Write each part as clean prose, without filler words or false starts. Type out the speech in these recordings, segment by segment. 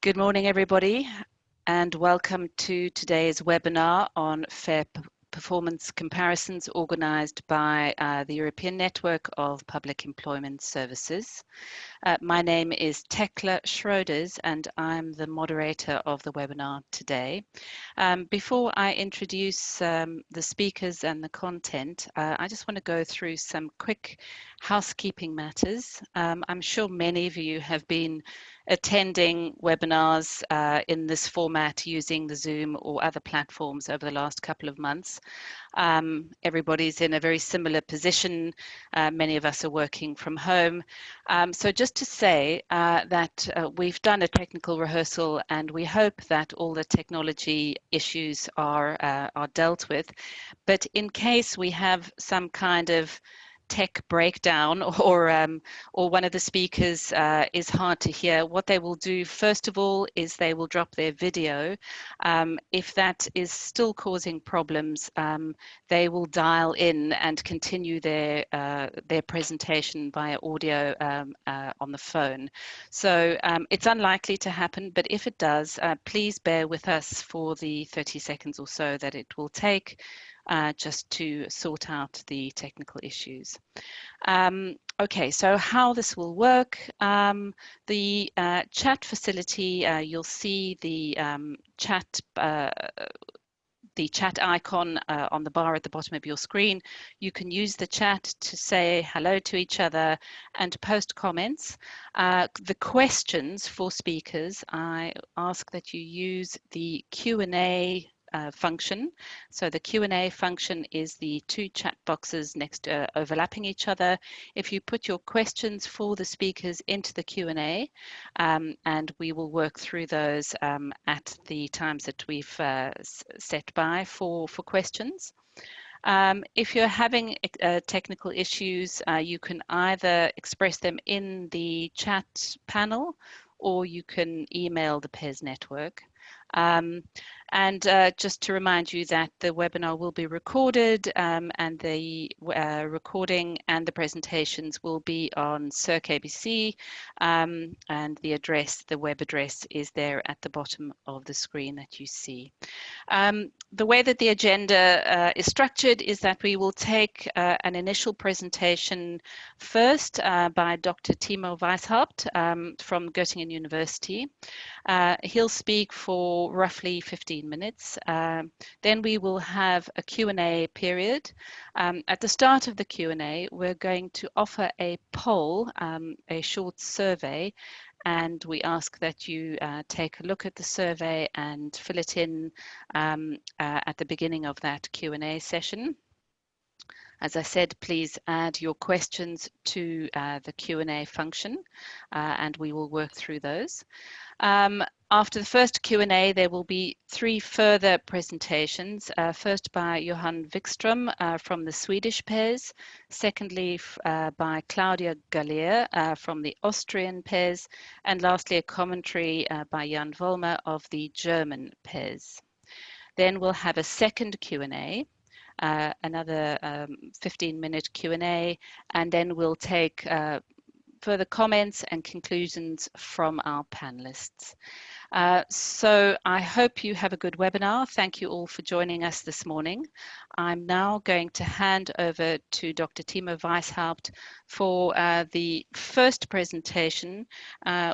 Good morning, everybody, and welcome to today's webinar on fair performance comparisons organised by the European Network of Public Employment Services. My name is Tekla Schroders and I'm the moderator of the webinar today. Before I introduce the speakers and the content, I just want to go through some quick housekeeping matters. I'm sure many of you have been attending webinars in this format using the Zoom or other platforms over the last couple of months. Everybody's in a very similar position. Many of us are working from home. So just to say that we've done a technical rehearsal and we hope that all the technology issues are dealt with. But in case we have some kind of tech breakdown or one of the speakers is hard to hear, what they will do first of all is they will drop their video. If that is still causing problems, they will dial in and continue their presentation via audio on the phone. So it's unlikely to happen, but if it does, please bear with us for the 30 seconds or so that it will take just to sort out the technical issues. Okay, so how this will work, the chat facility, you'll see the chat icon on the bar at the bottom of your screen. You can use the chat to say hello to each other and post comments. The questions for speakers, I ask that you use the Q&A function. So the Q&A function is the two chat boxes next overlapping each other. If you put your questions for the speakers into the Q&A, and we will work through those at the times that we've set by for questions. If you're having technical issues, you can either express them in the chat panel or you can email the PES Network. And just to remind you that the webinar will be recorded and the recording and the presentations will be on Circ ABC, and the web address is there at the bottom of the screen that you see. The way that the agenda is structured is that we will take an initial presentation first by Dr. Timo Weishaupt from Göttingen University. He'll speak for roughly 15 minutes. Then we will have a Q&A period. At the start of the Q&A, we're going to offer a poll, a short survey, and we ask that you take a look at the survey and fill it in at the beginning of that Q&A session. As I said, please add your questions to the Q&A function and we will work through those. After the first Q&A, there will be three further presentations. First by Johan Wikström from the Swedish PES, secondly by Claudia Gallier from the Austrian PES, and lastly a commentary by Jan Vollmer of the German PES. Then we'll have a second Q&A, another 15-minute Q&A, and then we'll take further comments and conclusions from our panelists. So I hope you have a good webinar. Thank you all for joining us this morning. I'm now going to hand over to Dr. Timo Weishaupt for the first presentation,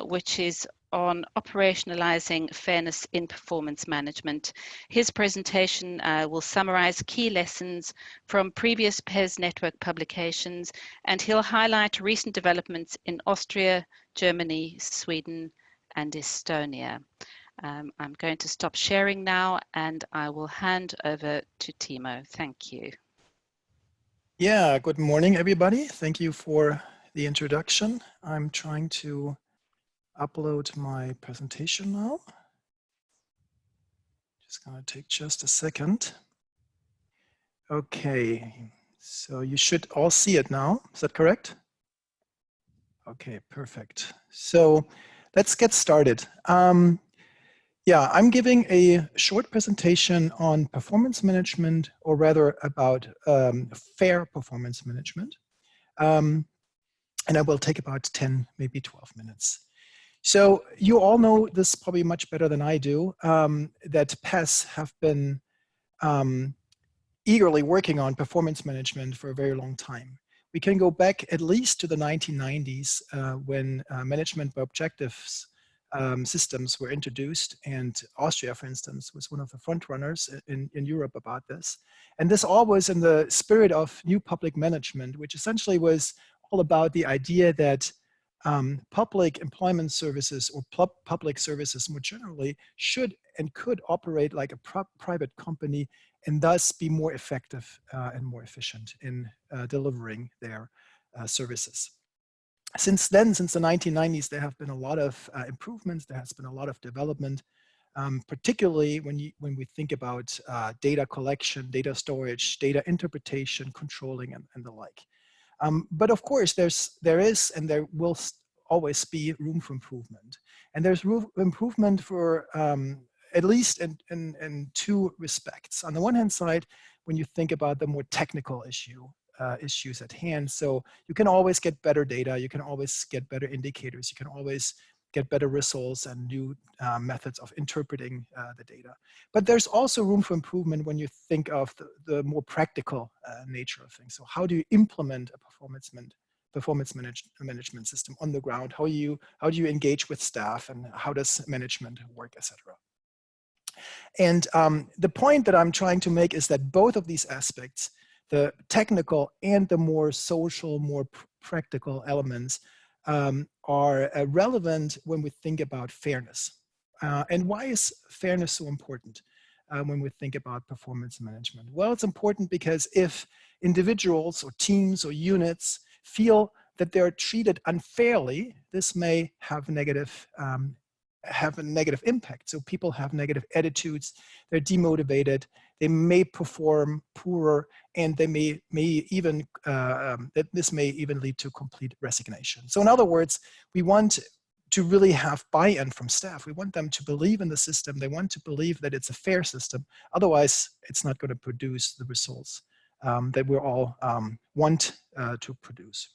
which is on operationalizing fairness in performance management. His presentation will summarize key lessons from previous PES Network publications, and he'll highlight recent developments in Austria, Germany, Sweden, and Estonia. I'm going to stop sharing now and I will hand over to Timo. Thank you. Yeah, good morning, everybody. Thank you for the introduction. I'm trying to upload my presentation now. Just gonna take just a second. Okay, so you should all see it now. Is that correct? Okay, perfect. So let's get started. Yeah, I'm giving a short presentation on performance management, or rather about fair performance management. And I will take about 10, maybe 12 minutes. So you all know this probably much better than I do, that PES have been eagerly working on performance management for a very long time. We can go back at least to the 1990s when management by objectives systems were introduced, and Austria, for instance, was one of the front runners in Europe about this. And this all was in the spirit of new public management, which essentially was all about the idea that public employment services or public services more generally should and could operate like a private company and thus be more effective and more efficient in delivering their services. Since then, since the 1990s, there have been a lot of improvements. There has been a lot of development, particularly when we think about data collection, data storage, data interpretation, controlling, and the like. But of course, there is and there will always be room for improvement. And there's room for improvement for at least in two respects. On the one hand side, when you think about the more technical issues at hand, so you can always get better data, you can always get better indicators, you can always get better results and new methods of interpreting the data. But there's also room for improvement when you think of the more practical nature of things. So how do you implement a performance management system on the ground? How do you engage with staff, and how does management work, etc.? And the point that I'm trying to make is that both of these aspects, the technical and the more social, more practical elements, are relevant when we think about fairness. And why is fairness so important when we think about performance management? Well, it's important because if individuals or teams or units feel that they're treated unfairly, this may have a negative impact. So people have negative attitudes, they're demotivated, they may perform poorer, and they may even, this may even lead to complete resignation. So in other words, we want to really have buy-in from staff. We want them to believe in the system. They want to believe that it's a fair system. Otherwise, it's not going to produce the results that we all want to produce.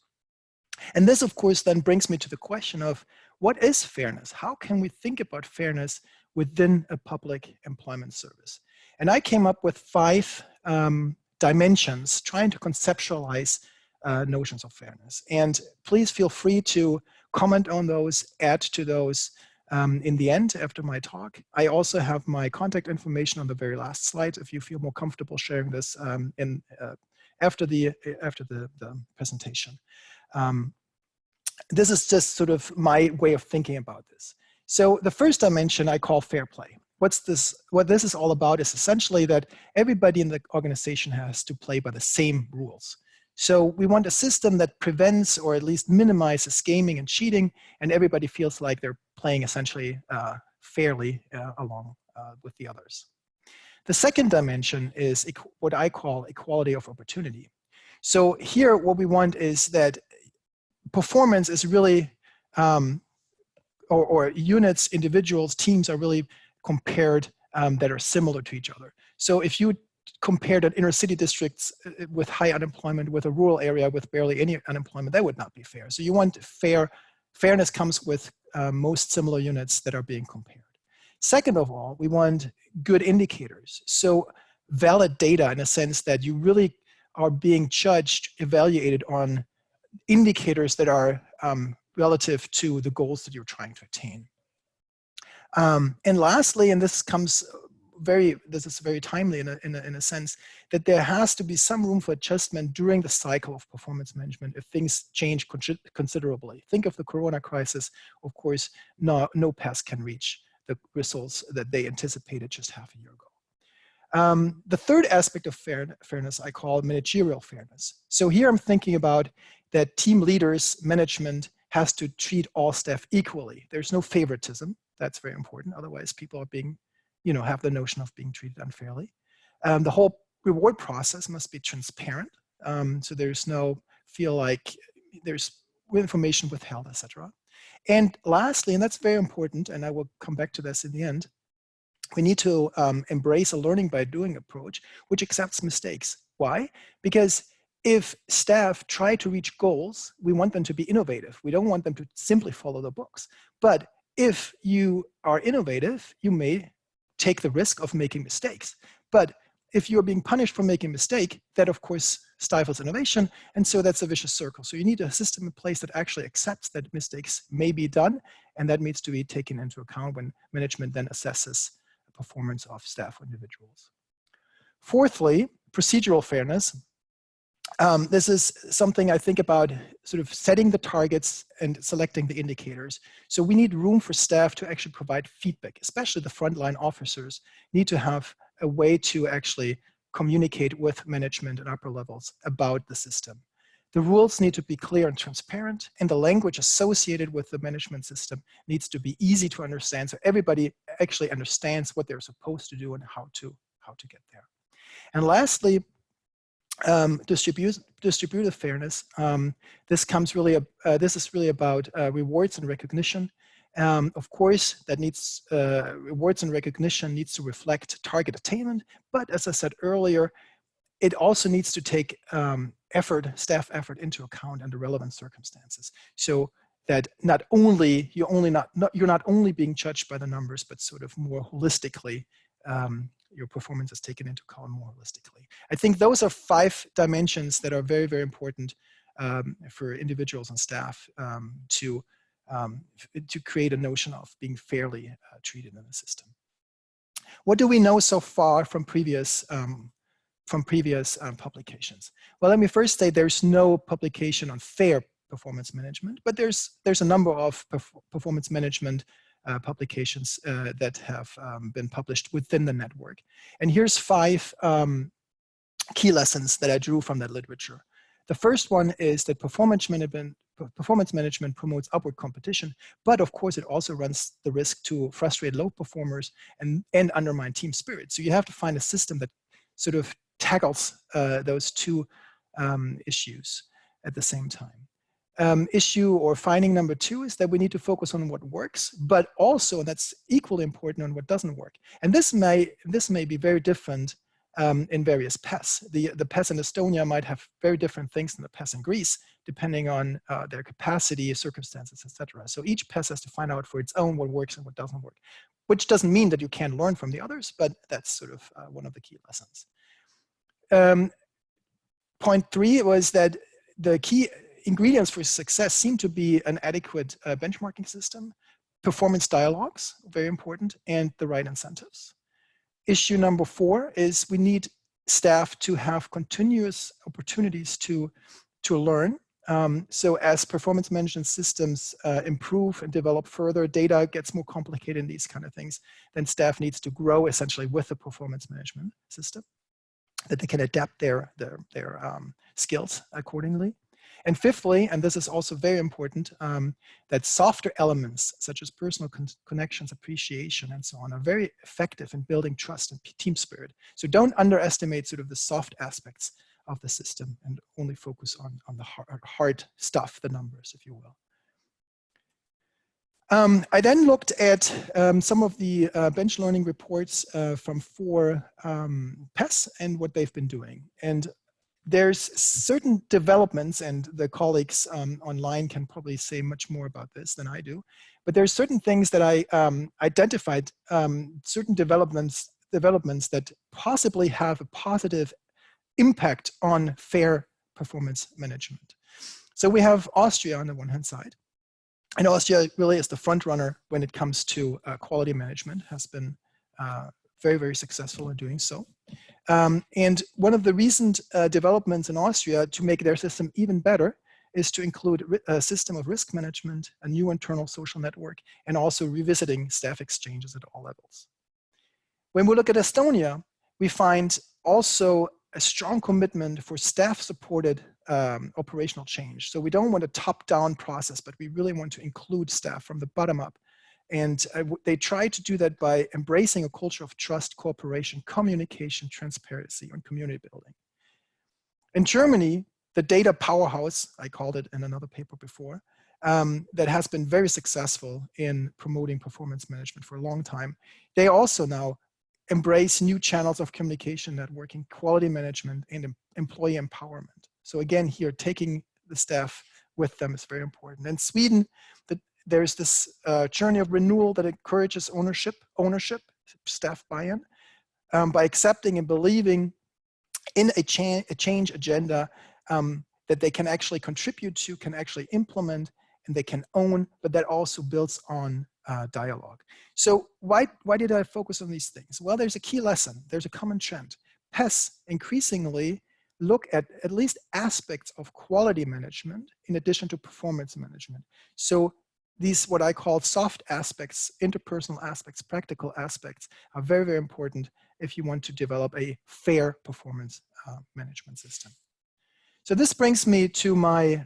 And this, of course, then brings me to the question of what is fairness? How can we think about fairness within a public employment service? And I came up with 5 dimensions trying to conceptualize notions of fairness. And please feel free to comment on those, add to those in the end after my talk. I also have my contact information on the very last slide if you feel more comfortable sharing this after the presentation. This is just sort of my way of thinking about this. So the first dimension I call fair play. What this is all about is essentially that everybody in the organization has to play by the same rules. So we want a system that prevents or at least minimizes gaming and cheating, and everybody feels like they're playing essentially fairly along with the others. The second dimension is what I call equality of opportunity. So here what we want is that performance is really, or units, individuals, teams are really compared that are similar to each other. So if you compared inner city districts with high unemployment with a rural area with barely any unemployment, that would not be fair. So you want fairness comes with most similar units that are being compared. Second of all, we want good indicators. So valid data in a sense that you really are being judged, evaluated on indicators that are relative to the goals that you're trying to attain. And lastly, and this is very timely in a sense, that there has to be some room for adjustment during the cycle of performance management if things change considerably. Think of the Corona crisis. Of course, no PES can reach the results that they anticipated just half a year ago. The third aspect of fairness I call managerial fairness. So here I'm thinking about that team leaders, management has to treat all staff equally. There's no favoritism. That's very important. Otherwise, people are being, have the notion of being treated unfairly. The whole reward process must be transparent. So there's no feel like there's information withheld, etc. And lastly, and that's very important, and I will come back to this in the end, we need to embrace a learning by doing approach, which accepts mistakes. Why? Because if staff try to reach goals, we want them to be innovative. We don't want them to simply follow the books. But if you are innovative, you may take the risk of making mistakes. But if you're being punished for making a mistake, that of course stifles innovation. And so that's a vicious circle. So you need a system in place that actually accepts that mistakes may be done. And that needs to be taken into account when management then assesses the performance of staff or individuals. Fourthly, procedural fairness. This is something I think about sort of setting the targets and selecting the indicators. So we need room for staff to actually provide feedback, especially the frontline officers need to have a way to actually communicate with management and upper levels about the system. The rules need to be clear and transparent, and the language associated with the management system needs to be easy to understand, so everybody actually understands what they're supposed to do and how to get there. And lastly, distributive fairness. This is really about rewards and recognition. Of course, that needs rewards and recognition needs to reflect target attainment, but as I said earlier, it also needs to take staff effort into account under relevant circumstances. So that you're not only being judged by the numbers, but sort of more holistically. Your performance is taken into account more holistically. I think those are 5 dimensions that are very, very important for individuals and staff to create a notion of being fairly treated in the system. What do we know so far from previous publications? Well, let me first say there's no publication on fair performance management, but there's a number of performance management publications that have been published within the network. And here's 5 key lessons that I drew from that literature. The first one is that performance management promotes upward competition, but of course it also runs the risk to frustrate low performers and undermine team spirit. So you have to find a system that sort of tackles those 2 issues at the same time. Issue or finding number 2 is that we need to focus on what works, but also, and that's equally important, on what doesn't work. And this may be very different in various PES. The PES in Estonia might have very different things than the PES in Greece, depending on their capacity, circumstances, etc. So each PES has to find out for its own what works and what doesn't work, which doesn't mean that you can't learn from the others, but that's sort of one of the key lessons. Point 3 was that the key ingredients for success seem to be an adequate benchmarking system, performance dialogues, very important, and the right incentives. Issue number 4 is we need staff to have continuous opportunities to learn. So as performance management systems improve and develop further, data gets more complicated and these kind of things, then staff needs to grow essentially with the performance management system, that they can adapt their skills accordingly. And fifthly, and this is also very important, that softer elements such as personal connections, appreciation, and so on are very effective in building trust and team spirit. So don't underestimate sort of the soft aspects of the system and only focus on the hard stuff, the numbers, if you will. I then looked at some of the bench learning reports from 4 PES and what they've been doing. And there's certain developments, and the colleagues online can probably say much more about this than I do, but there's certain things that I identified, certain developments that possibly have a positive impact on fair performance management. So we have Austria on the one hand side, and Austria really is the front runner when it comes to quality management, has been very, very successful in doing so. And one of the recent developments in Austria to make their system even better is to include a system of risk management, a new internal social network, and also revisiting staff exchanges at all levels. When we look at Estonia, we find also a strong commitment for staff-supported operational change. So we don't want a top-down process, but we really want to include staff from the bottom up. And they try to do that by embracing a culture of trust, cooperation, communication, transparency, and community building. In Germany, the data powerhouse, I called it in another paper before, that has been very successful in promoting performance management for a long time. They also now embrace new channels of communication, networking, quality management, and employee empowerment. So again, here, taking the staff with them is very important. In Sweden, there's this journey of renewal that encourages ownership, staff buy-in, by accepting and believing in a change agenda that they can actually contribute to, can actually implement, and they can own, but that also builds on dialogue. So why did I focus on these things? Well, there's a key lesson. There's a common trend. PES increasingly look at least aspects of quality management in addition to performance management. So these, what I call soft aspects, interpersonal aspects, practical aspects, are very, very important if you want to develop a fair performance management system. So this brings me to my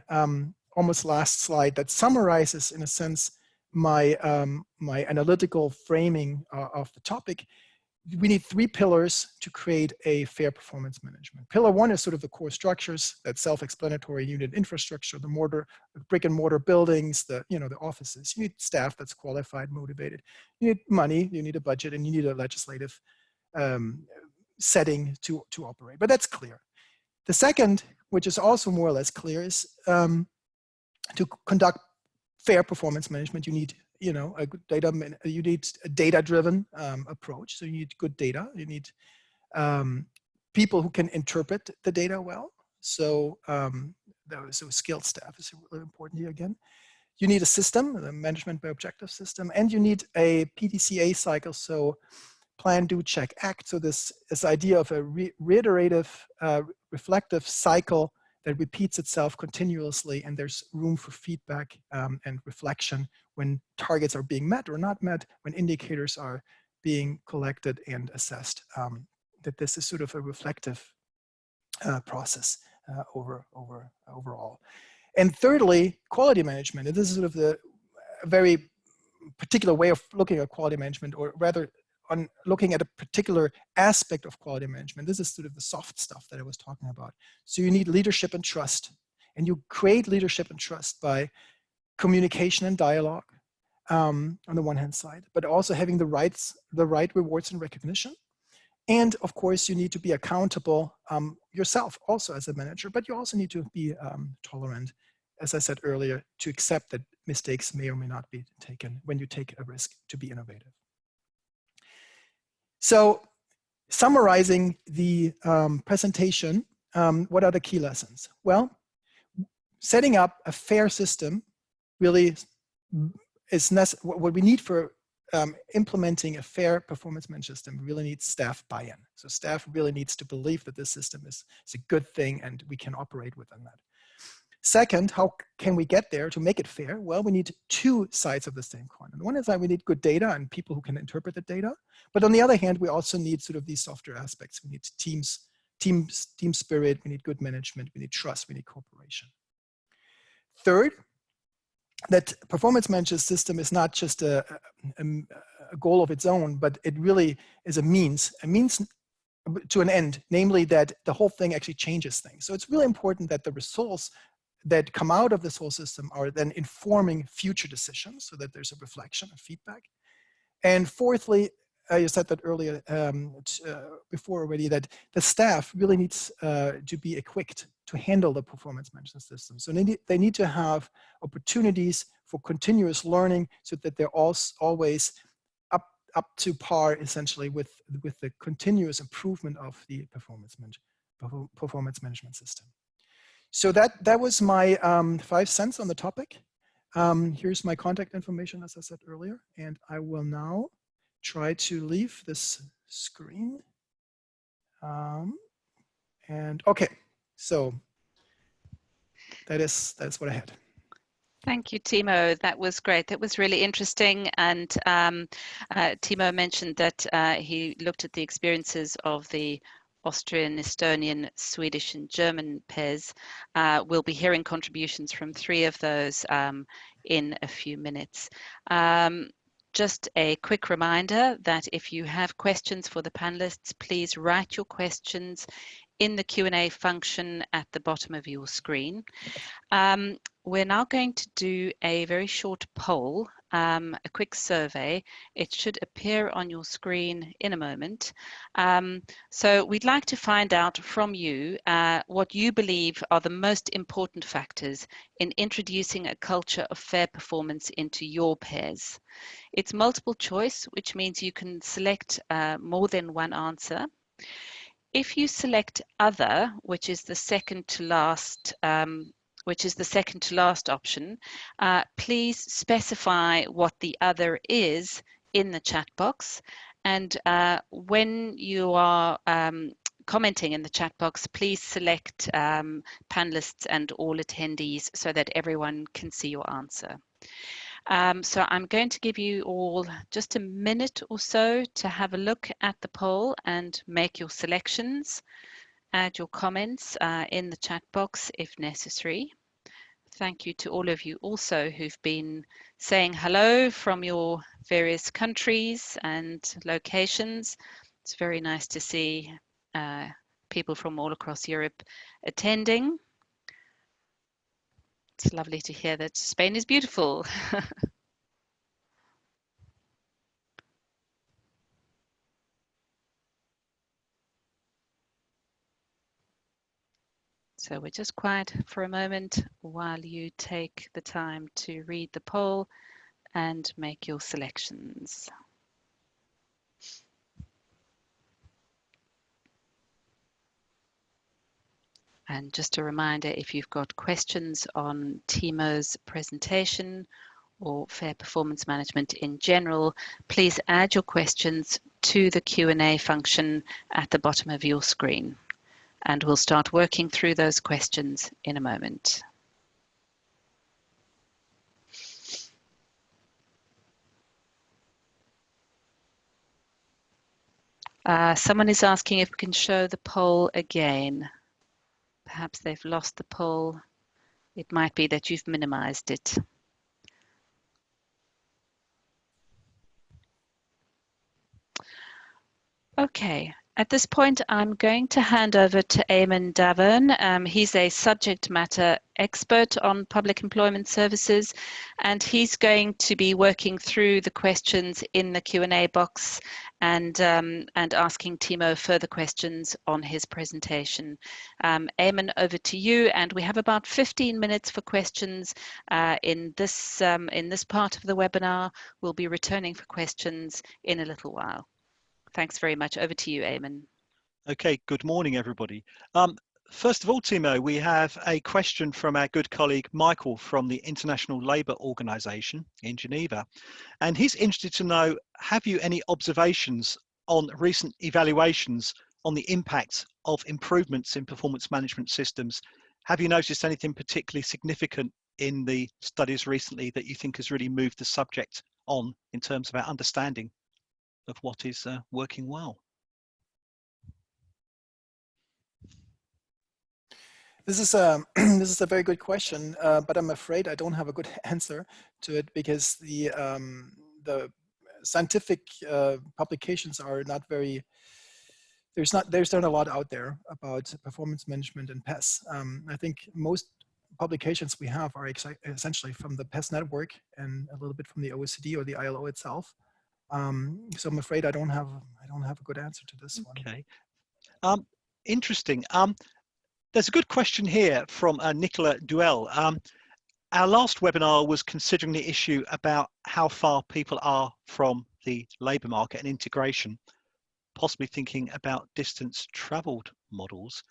almost last slide that summarizes, in a sense, my, my analytical framing of the topic. We need 3 pillars to create a fair performance management. Pillar 1 is sort of the core structures, that self-explanatory unit infrastructure, the brick and mortar buildings, the offices. You need staff that's qualified, motivated. You need money, you need a budget, and you need a legislative setting to operate. But that's clear. The second, which is also more or less clear, is to conduct fair performance management. You need a good you need a data-driven approach. So you need good data. You need people who can interpret the data well. So so skilled staff is really important here again. You need a system, a management by objective system, and you need a PDCA cycle. So plan, do, check, act. So this idea of a reiterative, reflective cycle that repeats itself continuously, and there's room for feedback and reflection when targets are being met or not met, when indicators are being collected and assessed. That this is sort of a reflective process overall. And thirdly, quality management. And this is sort of a very particular way of looking at quality management, or rather on looking at a particular aspect of quality management. This is sort of the soft stuff that I was talking about. So you need leadership and trust. And you create leadership and trust by communication and dialogue on the one hand side, but also having the right rewards and recognition. And of course, you need to be accountable yourself also as a manager, but you also need to be tolerant, as I said earlier, to accept that mistakes may or may not be taken when you take a risk to be innovative. So summarizing the presentation, what are the key lessons? Well, setting up a fair system really is what we need for implementing a fair performance management system. Really needs staff buy-in. So staff really needs to believe that this system is a good thing and we can operate within that. Second, how can we get there to make it fair? Well, we need 2 sides of the same coin. On the one hand side, we need good data and people who can interpret the data. But on the other hand, we also need sort of these softer aspects. We need team spirit, we need good management, we need trust, we need cooperation. Third, that performance management system is not just a goal of its own, but it really is a means to an end, namely that the whole thing actually changes things. So it's really important that the results that come out of this whole system are then informing future decisions, so that there's a reflection and feedback. And fourthly, you said that earlier before already, that the staff really needs to be equipped to handle the performance management system. So they need to have opportunities for continuous learning, so that they're always up to par, essentially, with the continuous improvement of the performance management system. So that was my 5 cents on the topic. Here's my contact information, as I said earlier, and I will now try to leave this screen. And okay, so that's what I had. Thank you, Timo. That was great. That was really interesting. And Timo mentioned that he looked at the experiences of the Austrian, Estonian, Swedish, and German PES. We'll be hearing contributions from 3 of those in a few minutes. Just a quick reminder that if you have questions for the panelists, please write your questions in the Q&A function at the bottom of your screen. We're now going to do a very short poll, a quick survey. It should appear on your screen in a moment. So we'd like to find out from you what you believe are the most important factors in introducing a culture of fair performance into your PES. It's multiple choice, which means you can select more than one answer. If you select other, which is the second to last option, please specify what the other is in the chat box. And when you are commenting in the chat box, please select panelists and all attendees so that everyone can see your answer. So I'm going to give you all just a minute or so to have a look at the poll and make your selections. Add your comments in the chat box if necessary. Thank you to all of you also who've been saying hello from your various countries and locations. It's very nice to see people from all across Europe attending. It's lovely to hear that Spain is beautiful. So we're just quiet for a moment while you take the time to read the poll and make your selections. And just a reminder, if you've got questions on Timo's presentation or fair performance management in general, please add your questions to the Q&A function at the bottom of your screen. And we'll start working through those questions in a moment. Someone is asking if we can show the poll again. Perhaps they've lost the poll. It might be that you've minimized it. Okay, at this point, I'm going to hand over to Eamon Davern. He's a subject matter expert on public employment services, and he's going to be working through the questions in the Q&A box and asking Timo further questions on his presentation. Eamon, over to you, and we have about 15 minutes for questions in this part of the webinar. We'll be returning for questions in a little while. Thanks very much. Over to you, Eamon. Okay, good morning, everybody. First of all, Timo, we have a question from our good colleague, Michael, from the International Labour Organization in Geneva. And he's interested to know, have you any observations on recent evaluations on the impact of improvements in performance management systems? Have you noticed anything particularly significant in the studies recently that you think has really moved the subject on in terms of our understanding of what is working well? This is a very good question, but I'm afraid I don't have a good answer to it because the scientific publications are not very. There's not a lot out there about performance management and PES. I think most publications we have are essentially from the PES Network and a little bit from the OECD or the ILO itself. So I'm afraid I don't have a good answer to this one. Okay, interesting. There's a good question here from Nicola Duell. Our last webinar was considering the issue about how far people are from the labour market and integration, possibly thinking about distance travelled models.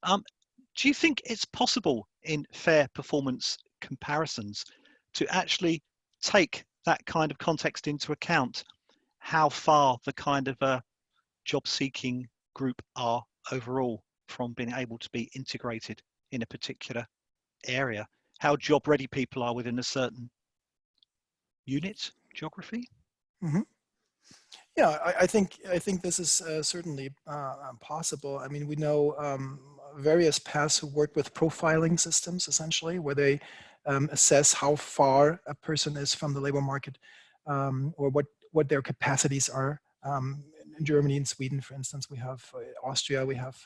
Do you think it's possible in fair performance comparisons to actually take that kind of context into account, how far the kind of a job-seeking group are overall from being able to be integrated in a particular area, how job ready people are within a certain unit geography? Mm-hmm. Yeah, I think this is certainly possible. I mean, we know various PES who work with profiling systems, essentially, where they assess how far a person is from the labor market or what their capacities are in Germany and Sweden, for instance, we have Austria, we have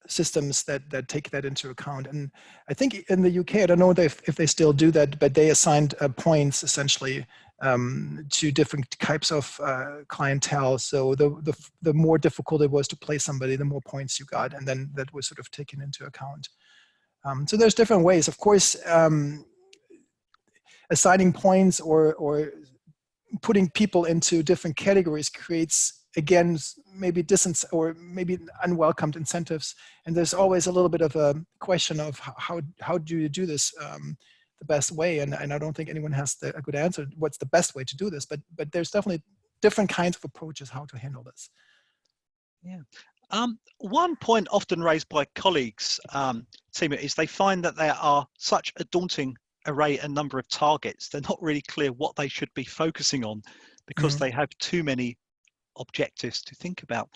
systems that take that into account. And I think in the UK, I don't know if they still do that, but they assigned points essentially to different types of clientele. So the more difficult it was to play somebody, the more points you got, and then that was sort of taken into account. So there's different ways. Of course, assigning points or putting people into different categories creates, again, maybe or maybe unwelcomed incentives. And there's always a little bit of a question of how do you do this the best way? And I don't think anyone has a good answer. What's the best way to do this? But there's definitely different kinds of approaches how to handle this. Yeah. One point often raised by colleagues, Timo, is they find that there are such a daunting array and number of targets. They're not really clear what they should be focusing on because they have too many objectives to think about.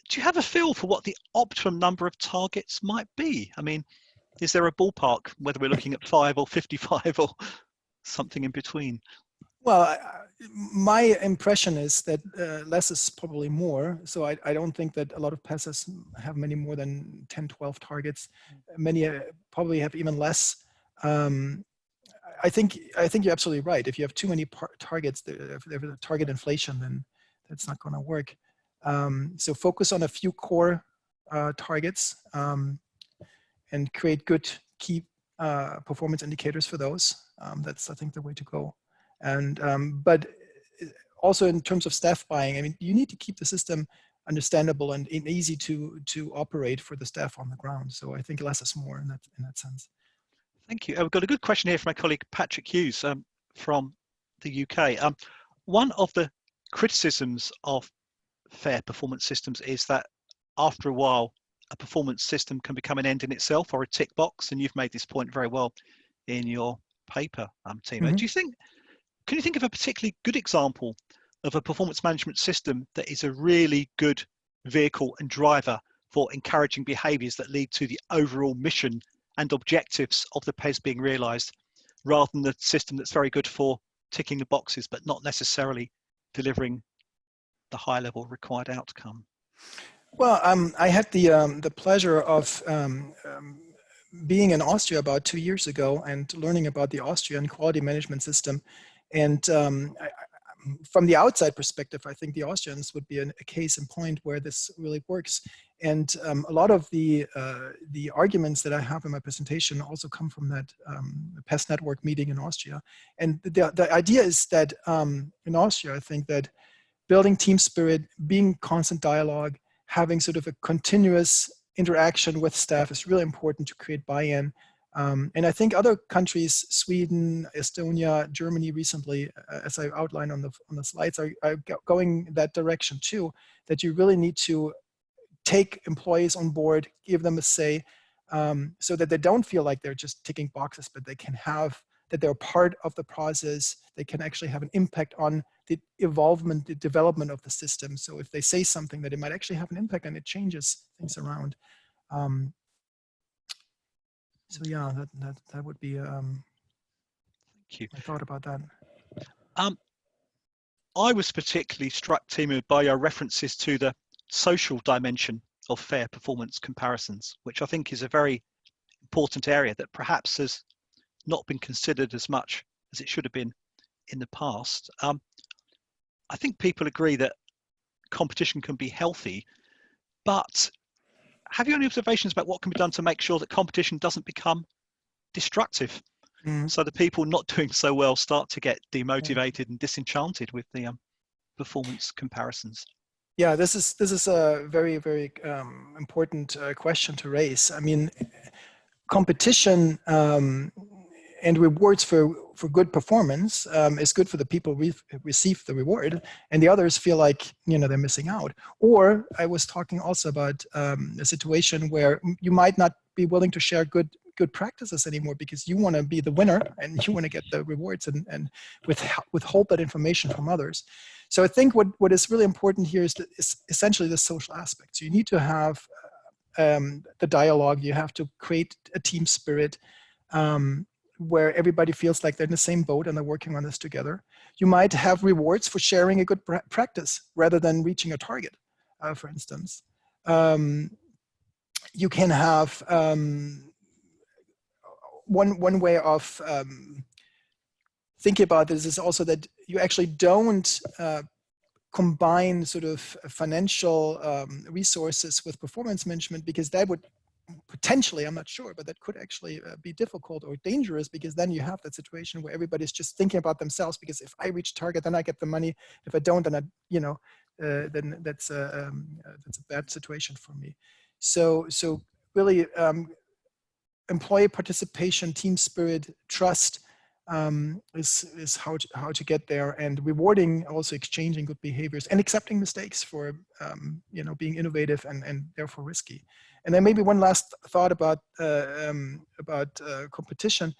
Do you have a feel for what the optimum number of targets might be? I mean, is there a ballpark, whether we're looking at 5 or 55 or something in between? Well, my impression is that less is probably more. So I don't think that a lot of PESs have many more than 10, 12 targets. Many probably have even less. I think you're absolutely right. If you have too many targets, if there's a target inflation, then that's not going to work. So focus on a few core targets and create good key performance indicators for those. That's, I think, the way to go. And but also in terms of staff buying, I mean, you need to keep the system understandable and easy to operate for the staff on the ground. So I think less is more in that sense. Thank you. We've got a good question here from my colleague Patrick Hughes from the UK. One of the criticisms of fair performance systems is that after a while, a performance system can become an end in itself or a tick box. And you've made this point very well in your paper, Timo. Can you think of a particularly good example of a performance management system that is a really good vehicle and driver for encouraging behaviors that lead to the overall mission and objectives of the PES being realized, rather than the system that's very good for ticking the boxes, but not necessarily delivering the high level required outcome? Well, I had the pleasure of being in Austria about 2 years ago and learning about the Austrian quality management system. And from the outside perspective, I think the Austrians would be a case in point where this really works. And a lot of the arguments that I have in my presentation also come from that PES Network meeting in Austria. And the idea is that in Austria, I think that building team spirit, being constant dialogue, having sort of a continuous interaction with staff is really important to create buy-in. And I think other countries, Sweden, Estonia, Germany recently, as I outlined on the slides, are going that direction too, that you really need to take employees on board, give them a say, so that they don't feel like they're just ticking boxes, but they can have, that they're part of the process. They can actually have an impact on the evolvement, the development of the system. So if they say something, that it might actually have an impact and it changes things around. So yeah, that would be. Thank you. I thought about that. I was particularly struck, Timo, by your references to the social dimension of fair performance comparisons, which I think is a very important area that perhaps has not been considered as much as it should have been in the past. I think people agree that competition can be healthy, but have you any observations about what can be done to make sure that competition doesn't become destructive? So the people not doing so well start to get demotivated and disenchanted with the performance comparisons? Yeah, this is a very, very important question to raise. I mean, competition and rewards for good performance is good for the people who receive the reward, and the others feel like, you know, they're missing out. Or I was talking also about a situation where you might not be willing to share good practices anymore because you want to be the winner and you want to get the rewards and withhold that information from others. So I think what is really important here is essentially the social aspect. So you need to have the dialogue. You have to create a team spirit. where everybody feels like they're in the same boat and they're working on this together. You might have rewards for sharing a good practice rather than reaching a target, for instance. You can have one way of thinking about this is also that you actually don't combine sort of financial resources with performance management, because that would potentially, I'm not sure, but that could actually be difficult or dangerous, because then you have that situation where everybody's just thinking about themselves, because if I reach target, then I get the money. If I don't, then I, then that's a bad situation for me. So really, employee participation, team spirit, trust is how to get there, and rewarding, also exchanging good behaviors and accepting mistakes for being innovative and therefore risky. And then maybe one last thought about competition.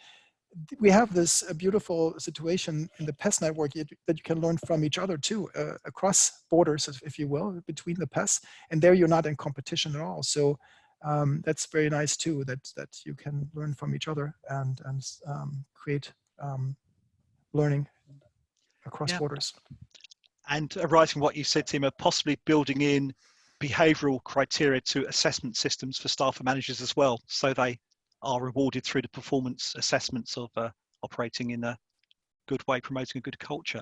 We have this beautiful situation in the PES network that you can learn from each other too, across borders, if you will, between the PES, and there you're not in competition at all. So that's very nice too, that you can learn from each other and create learning across borders. And arising from what you said, Timo, possibly building in behavioral criteria to assessment systems for staff and managers as well, so they are rewarded through the performance assessments of operating in a good way, promoting a good culture.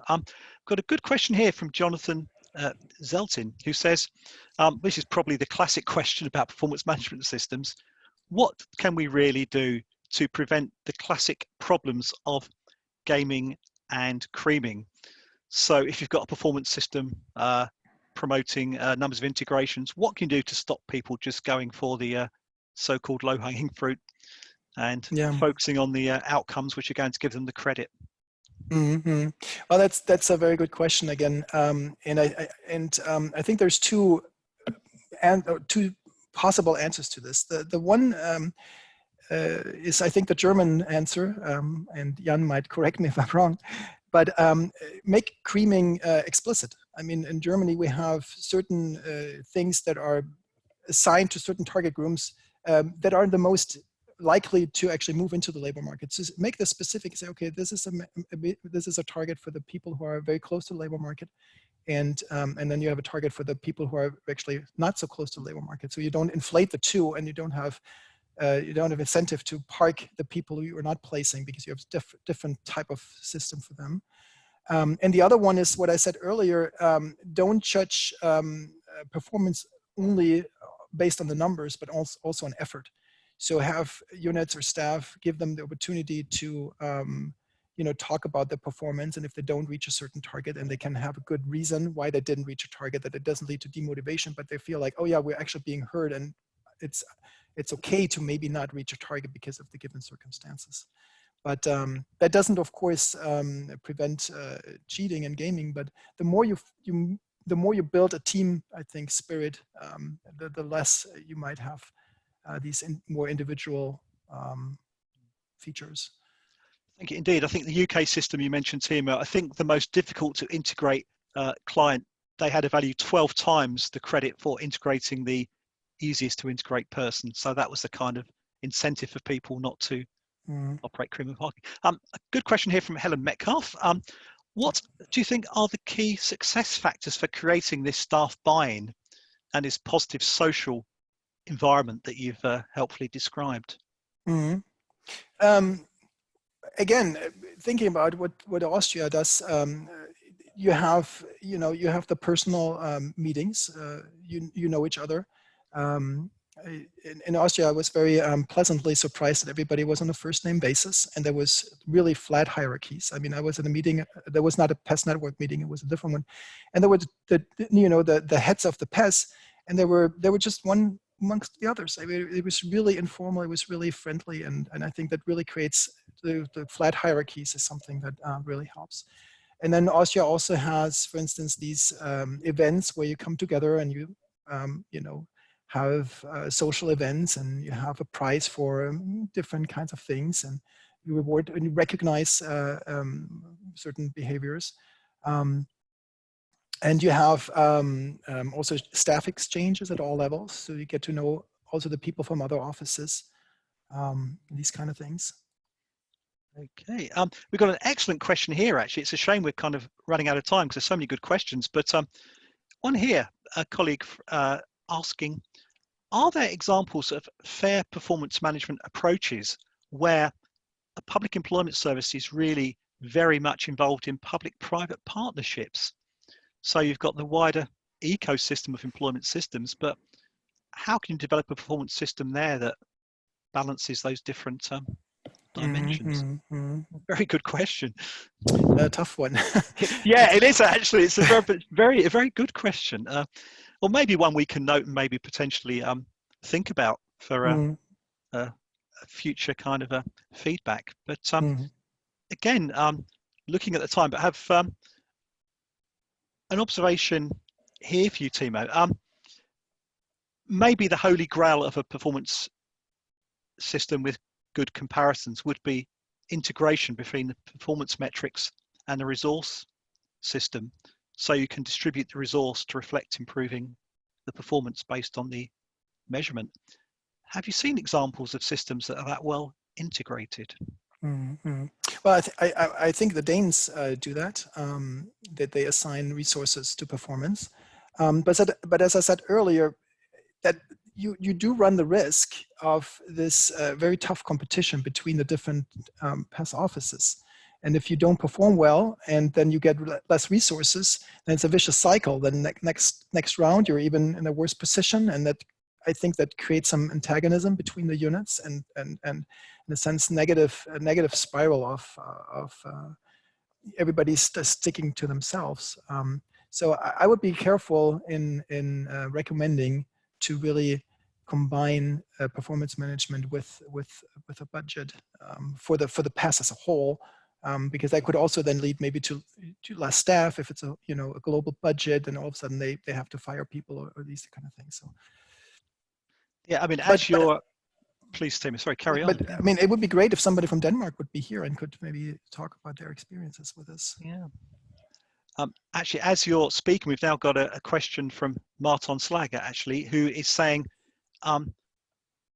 Got a good question here from Jonathan Zeltin, who says, this is probably the classic question about performance management systems. What can we really do to prevent the classic problems of gaming and creaming? So if you've got a performance system promoting numbers of integrations, what can you do to stop people just going for the so-called low-hanging fruit and focusing on the outcomes which are going to give them the credit? Mm-hmm. Well, that's a very good question again, and I think there's two possible answers to this. The one is, I think, the German answer, and Jan might correct me if I'm wrong, but make creaming explicit. I mean, in Germany we have certain things that are assigned to certain target groups that are the most likely to actually move into the labor market. So make this specific. Say, okay, this is a target for the people who are very close to the labor market, and then you have a target for the people who are actually not so close to the labor market. So you don't inflate the two, and you don't have incentive to park the people who you are not placing, because you have different type of system for them. And the other one is what I said earlier. Don't judge performance only based on the numbers, but also on effort. So have units or staff, give them the opportunity to talk about their performance, and if they don't reach a certain target, and they can have a good reason why they didn't reach a target, that it doesn't lead to demotivation, but they feel like, oh yeah, we're actually being heard, and it's okay to maybe not reach a target because of the given circumstances. But that doesn't, of course, prevent cheating and gaming. But the more you build a team, I think, spirit, the less you might have these more individual features. Thank you indeed. I think the UK system you mentioned, Timo, I think the most difficult to integrate client, they had a value 12 times the credit for integrating the easiest to integrate person. So that was the kind of incentive for people not to operate criminal parking. A good question here from Helen Metcalf. What do you think are the key success factors for creating this staff buy-in and this positive social environment that you've helpfully described? Again, thinking about what Austria does, you have the personal meetings. You know each other. In Austria, I was very pleasantly surprised that everybody was on a first name basis, and there was really flat hierarchies. I mean, I was in a meeting. There was not a PES network meeting; it was a different one, and there were the heads of the PES, and they were just one amongst the others. I mean, it was really informal. It was really friendly, and I think that really creates the flat hierarchies is something that really helps. And then Austria also has, for instance, these events where you come together and you have social events, and you have a prize for different kinds of things, and you reward and you recognize certain behaviors. And you have also staff exchanges at all levels, so you get to know also the people from other offices, these kind of things. Okay, we've got an excellent question here. Actually, it's a shame we're kind of running out of time because there's so many good questions. But one here, a colleague asking, are there examples of fair performance management approaches where a public employment service is really very much involved in public-private partnerships? So you've got the wider ecosystem of employment systems, but how can you develop a performance system there that balances those different dimensions? Very good question. A tough one. Yeah, it is actually. It's a very good question. Or maybe one we can note and maybe potentially think about for a future kind of a feedback. But again, looking at the time, but have an observation here for you, Timo. Maybe the holy grail of a performance system with good comparisons would be integration between the performance metrics and the resource system, so you can distribute the resource to reflect improving the performance based on the measurement. Have you seen examples of systems that are that well integrated? Well, I think the Danes do that, that they assign resources to performance. But as I said earlier, that you do run the risk of this very tough competition between the different PES offices. And if you don't perform well and then you get less resources, then it's a vicious cycle. Then next round, you're even in a worse position. And that, I think, that creates some antagonism between the units and in a sense, a negative spiral of everybody's sticking to themselves. So I would be careful in recommending to really combine performance management with a budget for the PES as a whole, because that could also then lead maybe to less staff if it's a global budget, and all of a sudden they have to fire people or these kind of things. So yeah, I mean, please, Tim, sorry, carry on. But I mean, it would be great if somebody from Denmark would be here and could maybe talk about their experiences with this. Yeah. Actually, as you're speaking, we've now got a question from Martin Slager, actually, who is saying,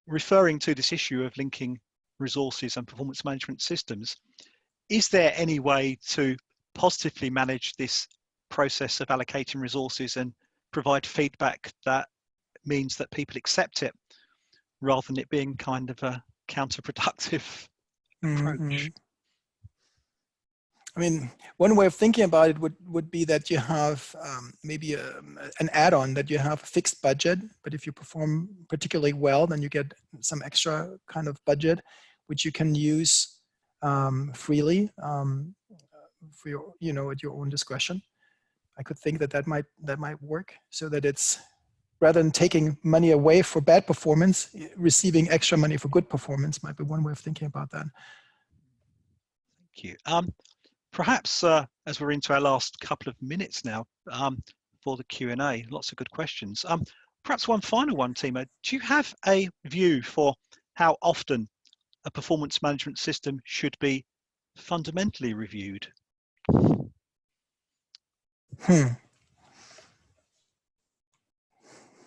referring to this issue of linking resources and performance management systems, is there any way to positively manage this process of allocating resources and provide feedback that means that people accept it rather than it being kind of a counterproductive approach? I mean, one way of thinking about it would be that you have maybe an add-on, that you have a fixed budget, but if you perform particularly well, then you get some extra kind of budget, which you can use freely for your, at your own discretion. I could think that might work, so that it's, rather than taking money away for bad performance, receiving extra money for good performance might be one way of thinking about that. Thank you. Perhaps as we're into our last couple of minutes now for the Q&A, lots of good questions. Perhaps one final one, Timo. Do you have a view for how often a performance management system should be fundamentally reviewed?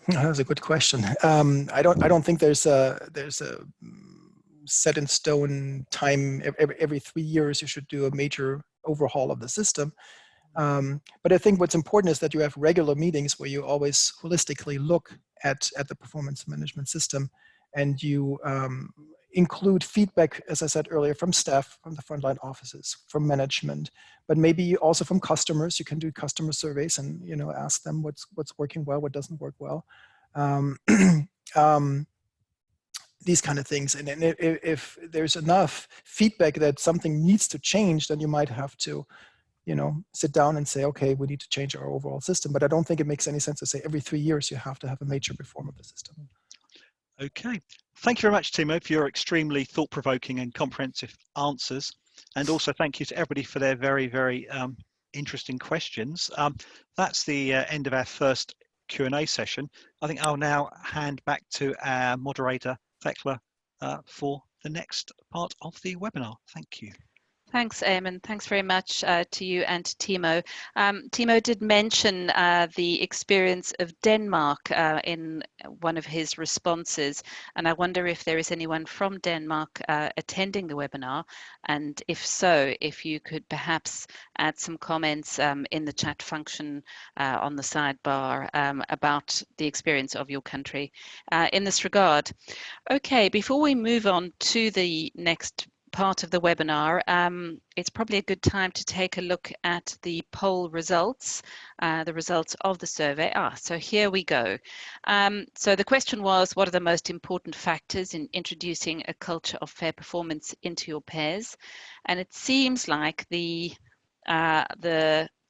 That's a good question. I don't think there's a set in stone time. Every 3 years you should do a major overhaul of the system. But I think what's important is that you have regular meetings where you always holistically look at the performance management system, and you include feedback, as I said earlier, from staff, from the frontline offices, from management, but maybe also from customers. You can do customer surveys and ask them what's working well, what doesn't work well, these kind of things. And if there's enough feedback that something needs to change, then you might have to sit down and say, okay, we need to change our overall system. But I don't think it makes any sense to say every 3 years you have to have a major reform of the system. Okay, thank you very much, Timo, for your extremely thought-provoking and comprehensive answers. And also thank you to everybody for their very, very interesting questions. That's the end of our first Q&A session. I think I'll now hand back to our moderator, Thekla, for the next part of the webinar. Thank you. Thanks, Eamon. Thanks very much to you and to Timo. Timo did mention the experience of Denmark in one of his responses, and I wonder if there is anyone from Denmark attending the webinar, and if so, if you could perhaps add some comments in the chat function on the sidebar about the experience of your country in this regard. Okay, before we move on to the next part of the webinar, it's probably a good time to take a look at the poll results, the results of the survey. So here we go. So the question was, what are the most important factors in introducing a culture of fair performance into your PES? And it seems like the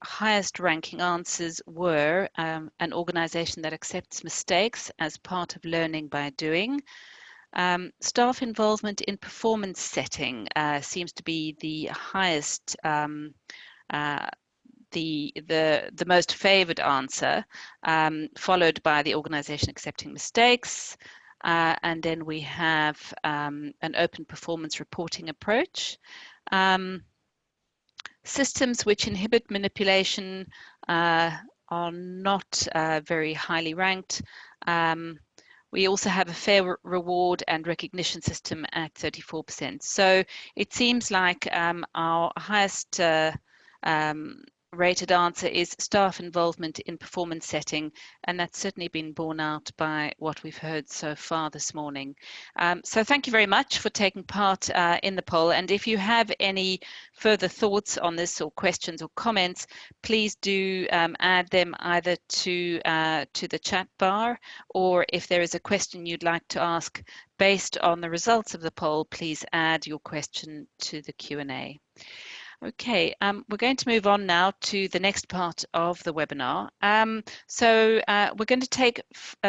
highest ranking answers were an organization that accepts mistakes as part of learning by doing. Staff involvement in performance setting seems to be the highest, the most favoured answer, followed by the organisation accepting mistakes, and then we have an open performance reporting approach. Systems which inhibit manipulation are not very highly ranked. We also have a fair reward and recognition system at 34%. So it seems like our highest rated answer is staff involvement in performance setting, and that's certainly been borne out by what we've heard so far this morning. So thank you very much for taking part in the poll, and if you have any further thoughts on this or questions or comments, please do add them either to the chat bar, or if there is a question you'd like to ask based on the results of the poll, please add your question to the Q&A. Okay, we're going to move on now to the next part of the webinar. So we're going to take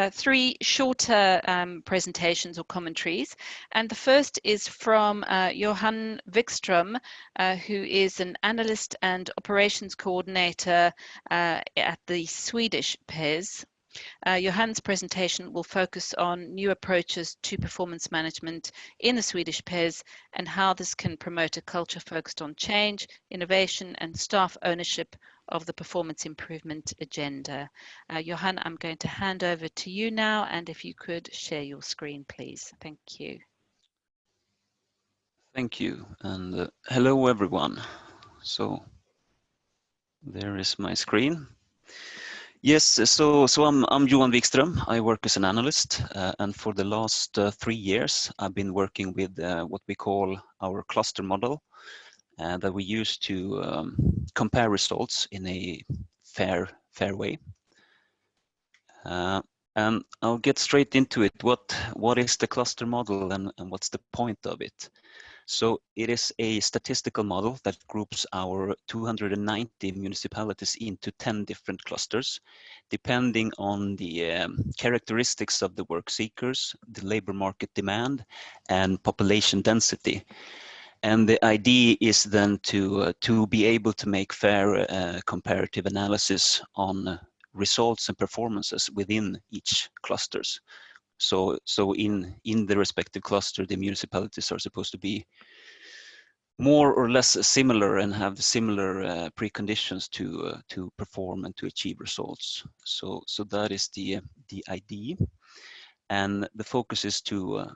three shorter presentations or commentaries. And the first is from Johan Wikström, who is an analyst and operations coordinator at the Swedish PES. Johan's presentation will focus on new approaches to performance management in the Swedish PES and how this can promote a culture focused on change, innovation and staff ownership of the performance improvement agenda. Johan, I'm going to hand over to you now, and if you could share your screen, please. Thank you. Thank you, and hello everyone. So there is my screen. Yes, so I'm Johan Wikström. I work as an analyst, and for the last 3 years, I've been working with what we call our cluster model, that we use to compare results in a fair way. And I'll get straight into it. What is the cluster model, and what's the point of it? So it is a statistical model that groups our 290 municipalities into 10 different clusters, depending on the characteristics of the work seekers, the labor market demand, and population density. And the idea is then to be able to make fair comparative analysis on results and performances within each clusters. So in the respective cluster, the municipalities are supposed to be more or less similar and have similar preconditions to perform and to achieve results. So that is the idea, and the focus is to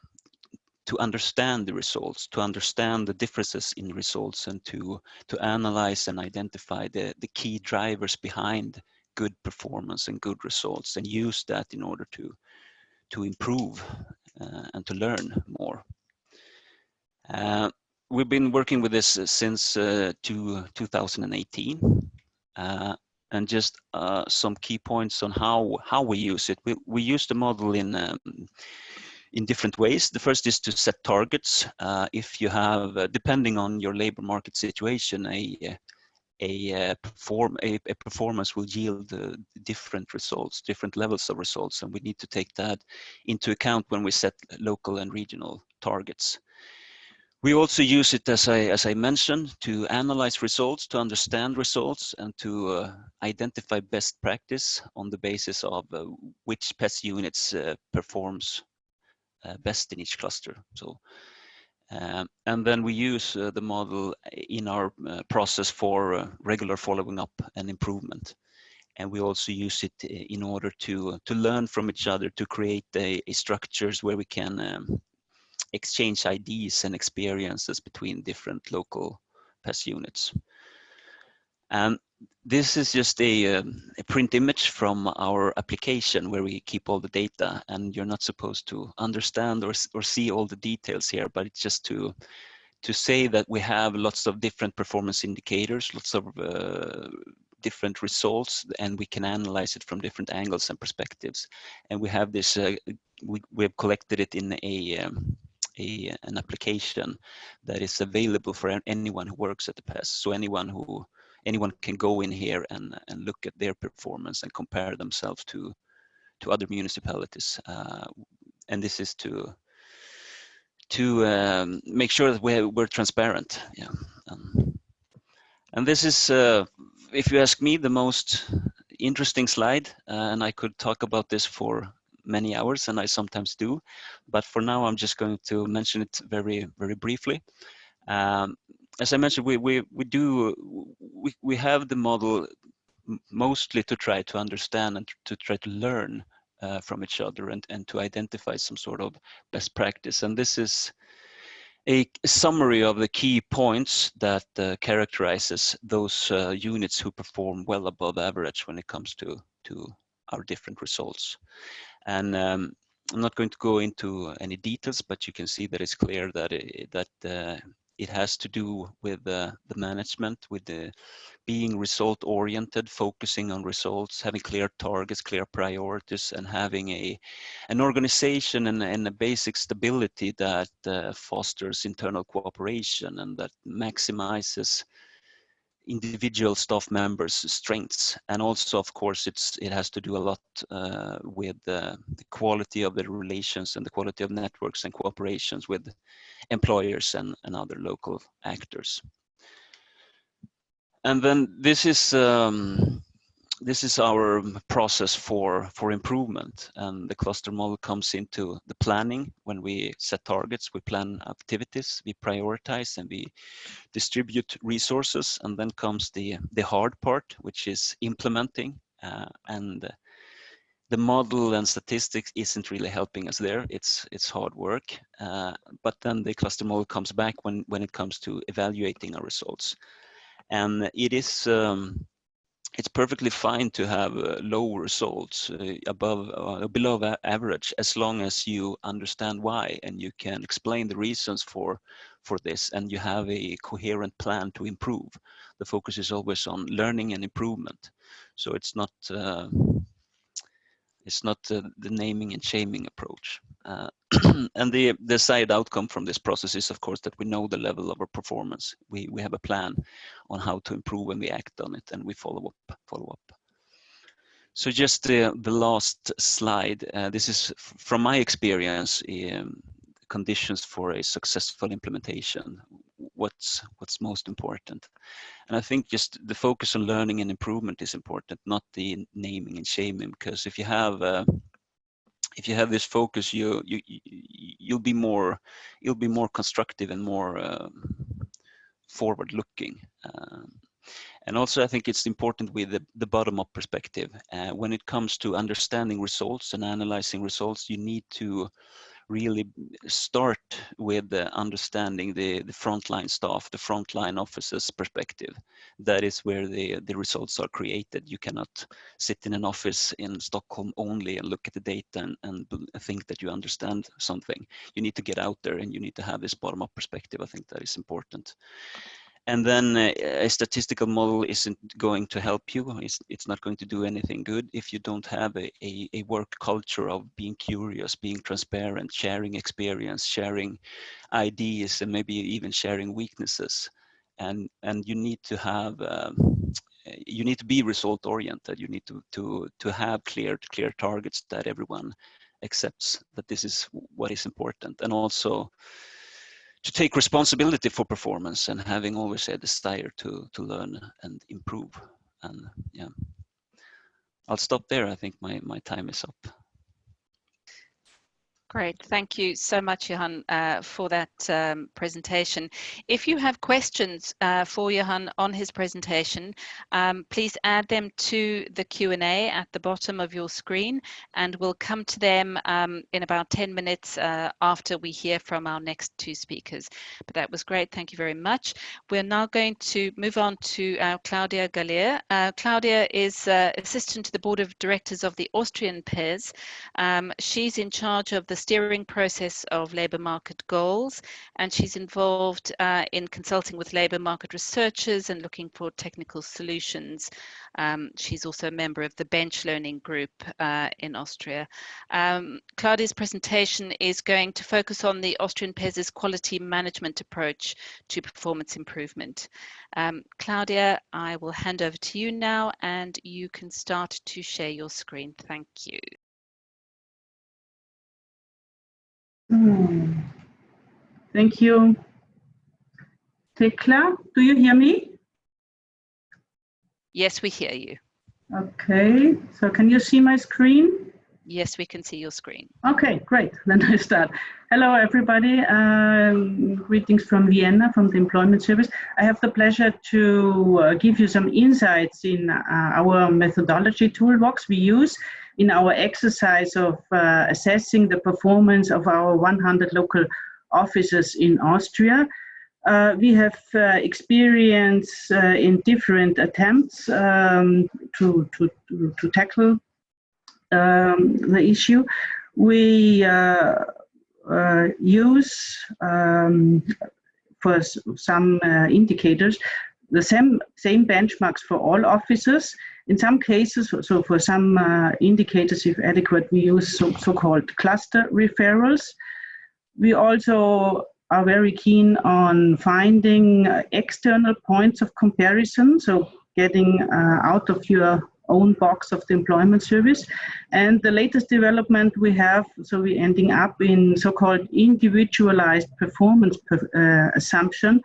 understand the results, to understand the differences in results, and to analyze and identify the key drivers behind good performance and good results, and use that in order to improve and to learn more. We've been working with this since 2018, and just some key points on how we use it. We use the model in different ways. The first is to set targets. If you have, depending on your labor market situation, a performance will yield different results, different levels of results, and we need to take that into account when we set local and regional targets. We also use it, as I mentioned, to analyze results, to understand results, and to identify best practice on the basis of which PES units performs best in each cluster. So And then we use the model in our process for regular following up and improvement. And we also use it in order to learn from each other, to create a structures where we can exchange ideas and experiences between different local PES units. And this is just a print image from our application where we keep all the data, and you're not supposed to understand or see all the details here, but it's just to say that we have lots of different performance indicators, lots of different results, and we can analyze it from different angles and perspectives. And we have this, we have collected it in an application that is available for anyone who works at the PES. So anyone can go in here and look at their performance and compare themselves to other municipalities. And this is to make sure that we're transparent. Yeah. And this is, if you ask me, the most interesting slide, and I could talk about this for many hours, and I sometimes do, but for now I'm just going to mention it very, very briefly. As I mentioned, we have the model mostly to try to understand and to try to learn from each other and to identify some sort of best practice. And this is a summary of the key points that characterizes those units who perform well above average when it comes to our different results. And I'm not going to go into any details, but you can see that it's clear that it has to do with the management, with the being result oriented, focusing on results, having clear targets, clear priorities, and having an organization and a basic stability that fosters internal cooperation and that maximizes individual staff members' strengths. And also, of course, it has to do a lot with the quality of the relations and the quality of networks and cooperations with employers and other local actors. And then this is our process for improvement, and the cluster model comes into the planning. When we set targets, we plan activities, we prioritize, and we distribute resources. And then comes the hard part, which is implementing. And the model and statistics isn't really helping us there. It's hard work. But then the cluster model comes back when it comes to evaluating our results. And it is it's perfectly fine to have low results below average, as long as you understand why and you can explain the reasons for this, and you have a coherent plan to improve. The focus is always on learning and improvement. So it's not the naming and shaming approach. And the side outcome from this process is, of course, that we know the level of our performance. We have a plan on how to improve, and we act on it, and we follow up. So just the last slide. This is from my experience conditions for a successful implementation. What's most important? And I think just the focus on learning and improvement is important, not the naming and shaming. Because if you have this focus, you'll be more constructive and more forward-looking. And also, I think it's important with the bottom-up perspective. When it comes to understanding results and analyzing results, you need to really start with understanding the frontline staff, the frontline officers' perspective. That is where the results are created. You cannot sit in an office in Stockholm only and look at the data and think that you understand something. You need to get out there and you need to have this bottom-up perspective. I think that is important. And then a statistical model isn't going to help you. It's not going to do anything good if you don't have a work culture of being curious, being transparent, sharing experience, sharing ideas, and maybe even sharing weaknesses. And you need to have you need to be result oriented. You need to have clear targets that everyone accepts that this is what is important, and also to take responsibility for performance and having always a desire to learn and improve. And yeah, I'll stop there. I think my time is up. Great. Thank you so much, Johan, for that presentation. If you have questions for Johan on his presentation, please add them to the Q&A at the bottom of your screen, and we'll come to them in about 10 minutes after we hear from our next two speakers. But that was great. Thank you very much. We're now going to move on to Claudia Gallier. Claudia is Assistant to the Board of Directors of the Austrian PES. She's in charge of the steering process of labour market goals, and she's involved in consulting with labour market researchers and looking for technical solutions. She's also a member of the bench learning group in Austria. Claudia's presentation is going to focus on the Austrian PES's quality management approach to performance improvement. Claudia, I will hand over to you now, and you can start to share your screen. Thank you. Thank you. Tekla, do you hear me? Yes, we hear you. Okay, so can you see my screen? Yes, we can see your screen. Okay, great. Then I start. Hello, everybody. Greetings from Vienna, from the Employment Service. I have the pleasure to give you some insights in our methodology toolbox we use in our exercise of assessing the performance of our 100 local offices in Austria. We have experience in different attempts to tackle the issue. We use for some indicators the same benchmarks for all offices. In some cases, so for some indicators, if adequate, we use so-called cluster referrals. We also are very keen on finding external points of comparison, so getting out of your own box of the employment service. And the latest development we have, so we're ending up in so-called individualized performance assumption,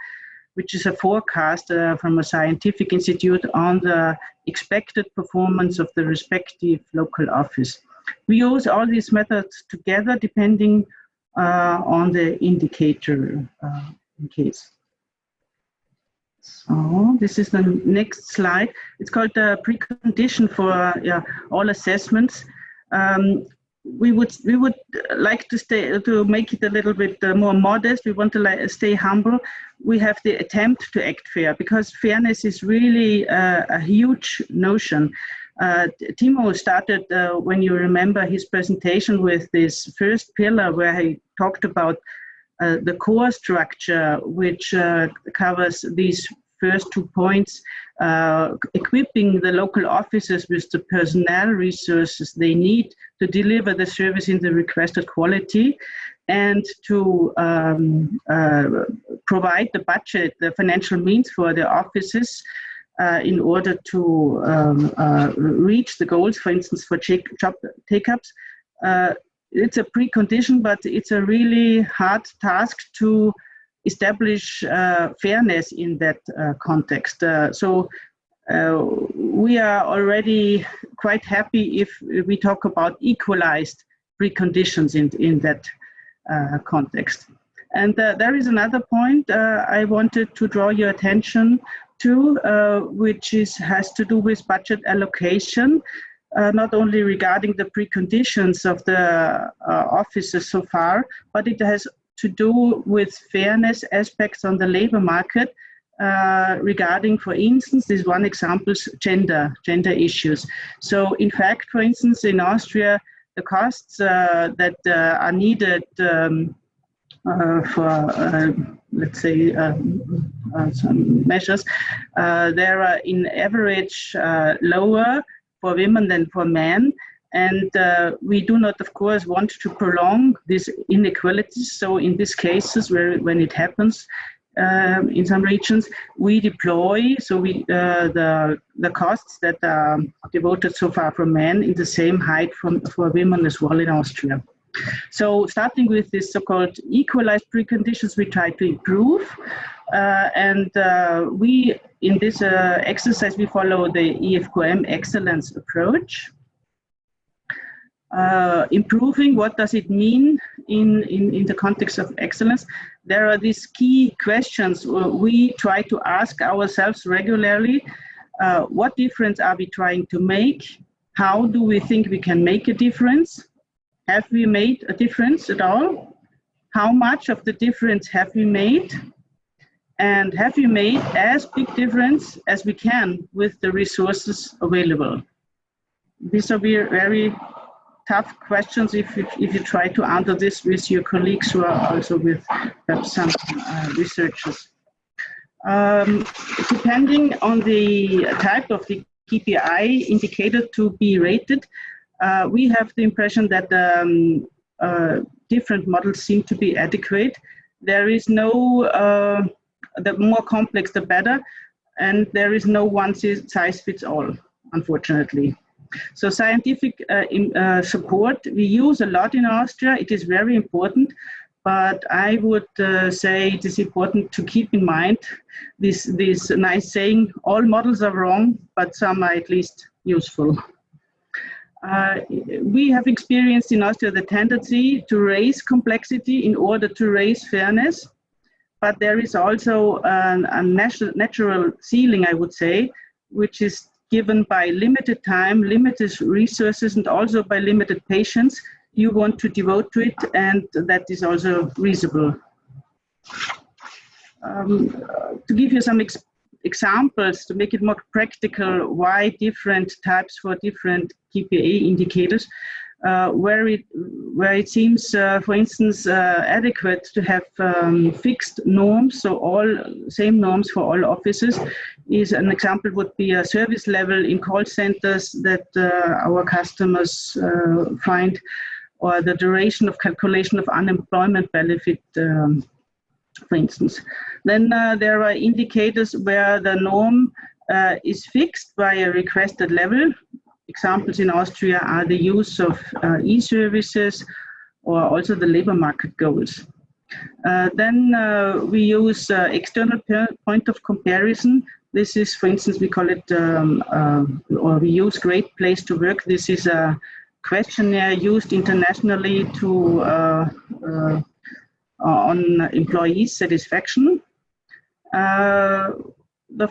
which is a forecast from a scientific institute on the expected performance of the respective local office. We use all these methods together depending on the indicator in case. So this is the next slide. It's called the precondition for all assessments. We would like to make it a little bit more modest. We want to stay humble. We have the attempt to act fair, because fairness is really a huge notion. Timo started, when you remember his presentation, with this first pillar where he talked about the core structure, which covers these first 2 points, equipping the local offices with the personnel resources they need to deliver the service in the requested quality, and to provide the budget, the financial means for the offices in order to reach the goals, for instance, for job take-ups. It's a precondition, but it's a really hard task to establish fairness in that context. So we are already quite happy if we talk about equalized preconditions in that context. And there is another point I wanted to draw your attention to, which has to do with budget allocation. Not only regarding the preconditions of the offices so far, but it has to do with fairness aspects on the labor market regarding, for instance, this one example, gender issues. So in fact, for instance, in Austria, the costs that are needed for, let's say, some measures, there are in average lower for women than for men. And we do not, of course, want to prolong these inequalities. So in these cases, when it happens in some regions, we deploy the costs that are devoted so far for men in the same height for women as well in Austria. So starting with this so-called equalized preconditions, we try to improve. We, in this exercise, we follow the EFQM excellence approach. improving, what does it mean in the context of excellence? There are these key questions we try to ask ourselves regularly. What difference are we trying to make? How do we think we can make a difference? Have we made a difference at all? How much of the difference have we made? And have we made as big difference as we can with the resources available? These are very tough questions if you try to answer this with your colleagues who are also with perhaps some researchers. Depending on the type of the KPI indicator to be rated, we have the impression that different models seem to be adequate. There is no, the more complex the better, and there is no one size fits all, unfortunately. So scientific support we use a lot in Austria. It is very important, but I would say it is important to keep in mind this nice saying, all models are wrong, but some are at least useful. We have experienced in Austria the tendency to raise complexity in order to raise fairness, but there is also a natural ceiling, I would say, which is given by limited time, limited resources, and also by limited patience you want to devote to it, and that is also reasonable. To give you some examples, to make it more practical, why different types for different KPI indicators, where it seems, for instance, adequate to have fixed norms, so all same norms for all offices, is an example would be a service level in call centers that our customers find, or the duration of calculation of unemployment benefit, for instance. Then there are indicators where the norm is fixed by a requested level. Examples in Austria are the use of e-services, or also the labor market goals. Then we use external point of comparison. This is, for instance, we call it, or we use Great Place to Work. This is a questionnaire used internationally to on employee satisfaction. The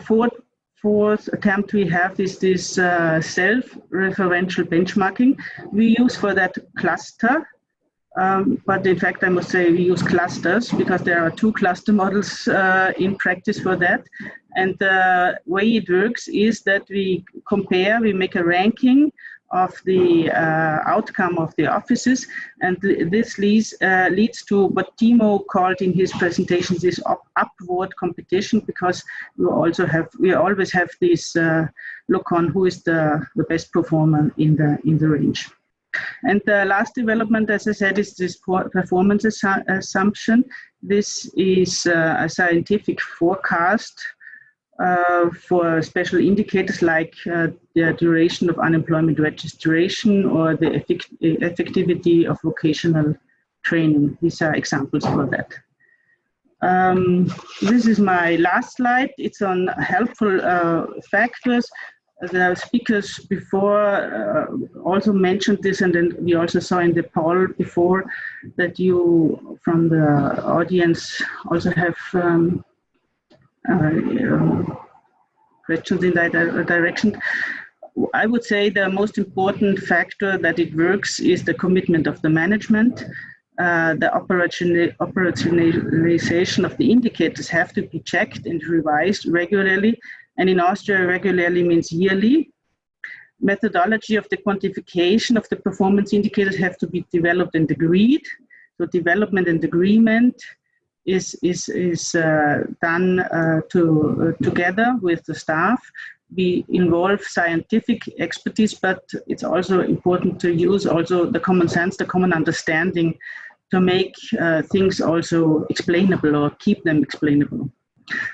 fourth attempt we have is this self-referential benchmarking. We use for that cluster, but in fact I must say we use clusters because there are 2 cluster models in practice for that. And the way it works is that we compare, we make a ranking of the outcome of the offices, and this leads to what Timo called in his presentation this upward competition, because we always have this look on who is the best performer in the range. And the last development, as I said, is this performance assumption. This is a scientific forecast for special indicators like the duration of unemployment registration or the effectivity of vocational training. These are examples for that. This is my last slide. It's on helpful factors. The speakers before also mentioned this, and then we also saw in the poll before that you from the audience also have questions in that direction. I would say the most important factor that it works is the commitment of the management. The operationalization of the indicators have to be checked and revised regularly. And in Austria, regularly means yearly. Methodology of the quantification of the performance indicators have to be developed and agreed. So development and agreement is done together with the staff. We involve scientific expertise, but it's also important to use also the common sense, the common understanding to make things also explainable or keep them explainable.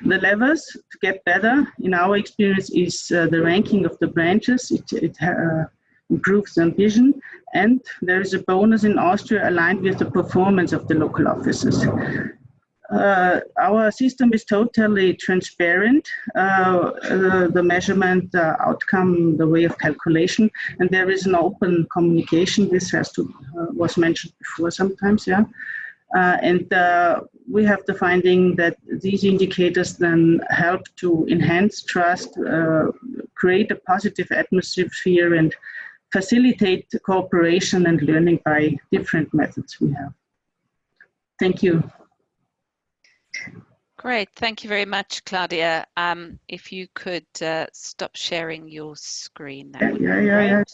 The levers to get better, in our experience, is the ranking of the branches. It improves ambition, and there is a bonus in Austria aligned with the performance of the local offices. our system is totally transparent, the measurement, the outcome, the way of calculation, and there is an open communication. This was mentioned before sometimes, yeah. And we have the finding that these indicators then help to enhance trust, create a positive atmosphere, and facilitate cooperation and learning by different methods we have. Thank you. Great, thank you very much, Claudia. If you could stop sharing your screen, that would be great.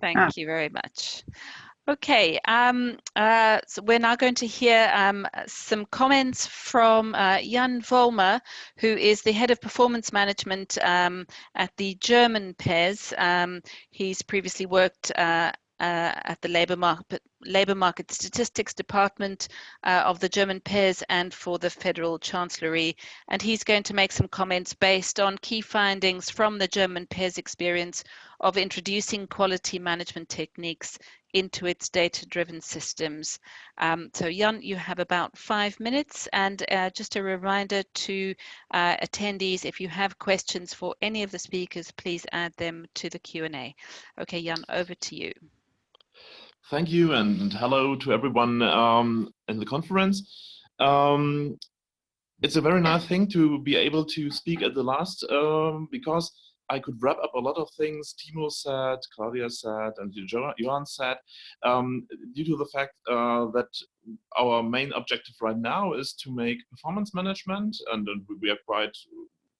Thank you very much. Okay, so we're now going to hear some comments from Jan Vollmer, who is the head of performance management at the German PES. He's previously worked at the Labour Market Statistics Department of the German PES and for the Federal Chancellery, and he's going to make some comments based on key findings from the German PES experience of introducing quality management techniques into its data-driven systems. So Jan, you have about 5 minutes, and just a reminder to attendees, if you have questions for any of the speakers, please add them to the Q&A. Okay, Jan, over to you. Thank you, and hello to everyone in the conference. It's a very nice thing to be able to speak at the last, because I could wrap up a lot of things Timo said, Claudia said, and Johan said, due to the fact that our main objective right now is to make performance management, and we are quite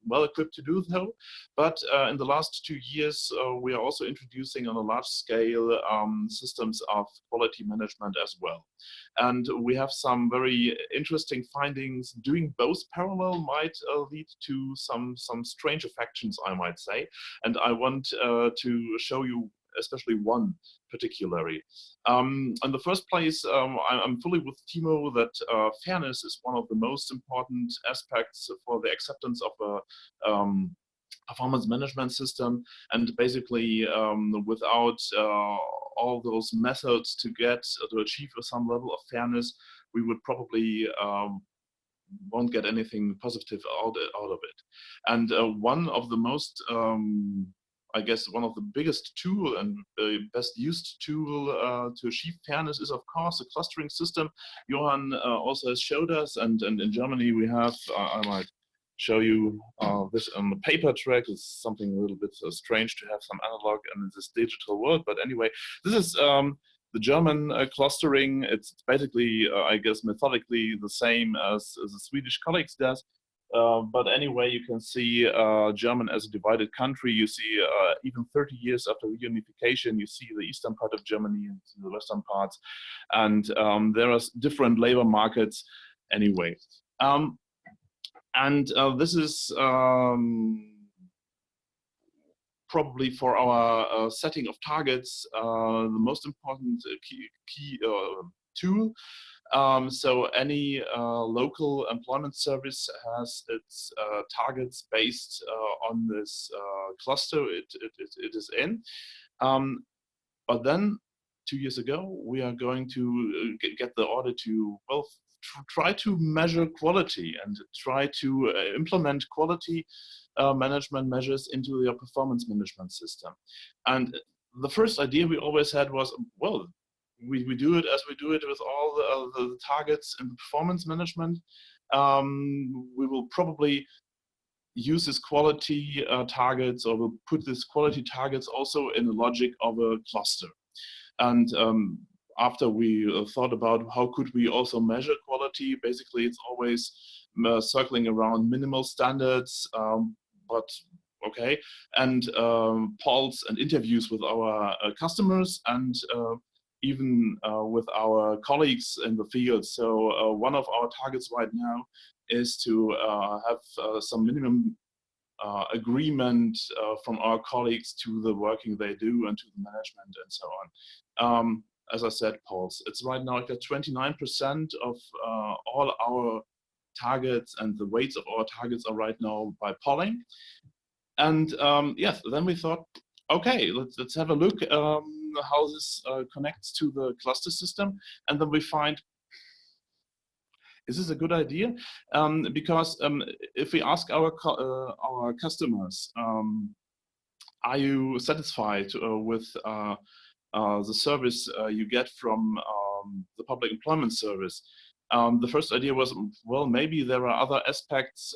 well equipped to do so. But in the last 2 years, we are also introducing on a large scale systems of quality management as well. And we have some very interesting findings. Doing both parallel might lead to some strange affections, I might say. And I want to show you especially one particularly. In the first place, I'm fully with Timo that fairness is one of the most important aspects for the acceptance of a performance management system, and basically without all those methods to achieve some level of fairness, we would probably won't get anything positive out of it. And one of the most I guess one of the biggest tool and best used tool to achieve fairness is, of course, the clustering system. Johan also has showed us, and in Germany we have, I might show you this on the paper track. It's something a little bit strange to have some analog in this digital world, but anyway, this is the German clustering. It's basically, I guess, methodically the same as the Swedish colleagues does. But anyway, you can see German as a divided country. You see even 30 years after reunification, you see the eastern part of Germany and the western parts. And there are different labor markets anyway. This is probably for our setting of targets, the most important key tool. So any local employment service has its targets based on this cluster it is in. But then 2 years ago, we are going to get the order to, well, try to measure quality and try to implement quality management measures into your performance management system. And the first idea we always had was, well, we do it as we do it with all the targets in performance management. We will probably use this quality targets, or we'll put this quality targets also in the logic of a cluster. And after we thought about how could we also measure quality, basically it's always circling around minimal standards, but okay, and polls and interviews with our customers, and even with our colleagues in the field. So one of our targets right now is to have some minimum agreement from our colleagues to the working they do and to the management and so on. As I said, polls. It's right now like 29% of all our targets, and the weights of our targets are right now by polling. And yes, then we thought, okay, let's have a look how this connects to the cluster system. And then we find, is this a good idea? Because if we ask our customers, are you satisfied with the service you get from the public employment service? The first idea was, well, maybe there are other aspects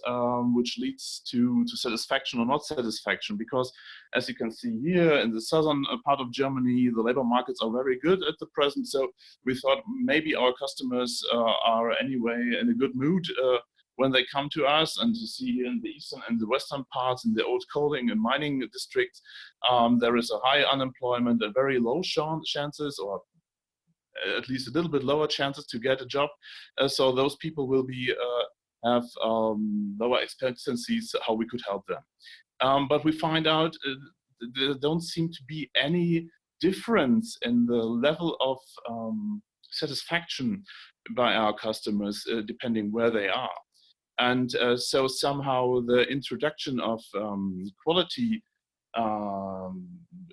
which leads to satisfaction or not satisfaction, because as you can see here in the southern part of Germany, the labor markets are very good at the present. So we thought maybe our customers are anyway in a good mood when they come to us. And you see here in the eastern and the western parts, in the old coaling and mining districts, there is a high unemployment and very low chances, or at least a little bit lower chances to get a job. So those people will be have lower expectancies how we could help them. But we find out there don't seem to be any difference in the level of satisfaction by our customers depending where they are. And so somehow the introduction of quality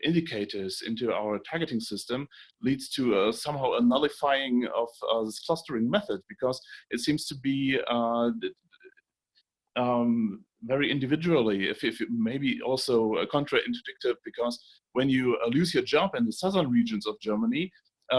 indicators into our targeting system leads to somehow a nullifying of this clustering method, because it seems to be very individually, if maybe also contraindicative, because when you lose your job in the southern regions of Germany,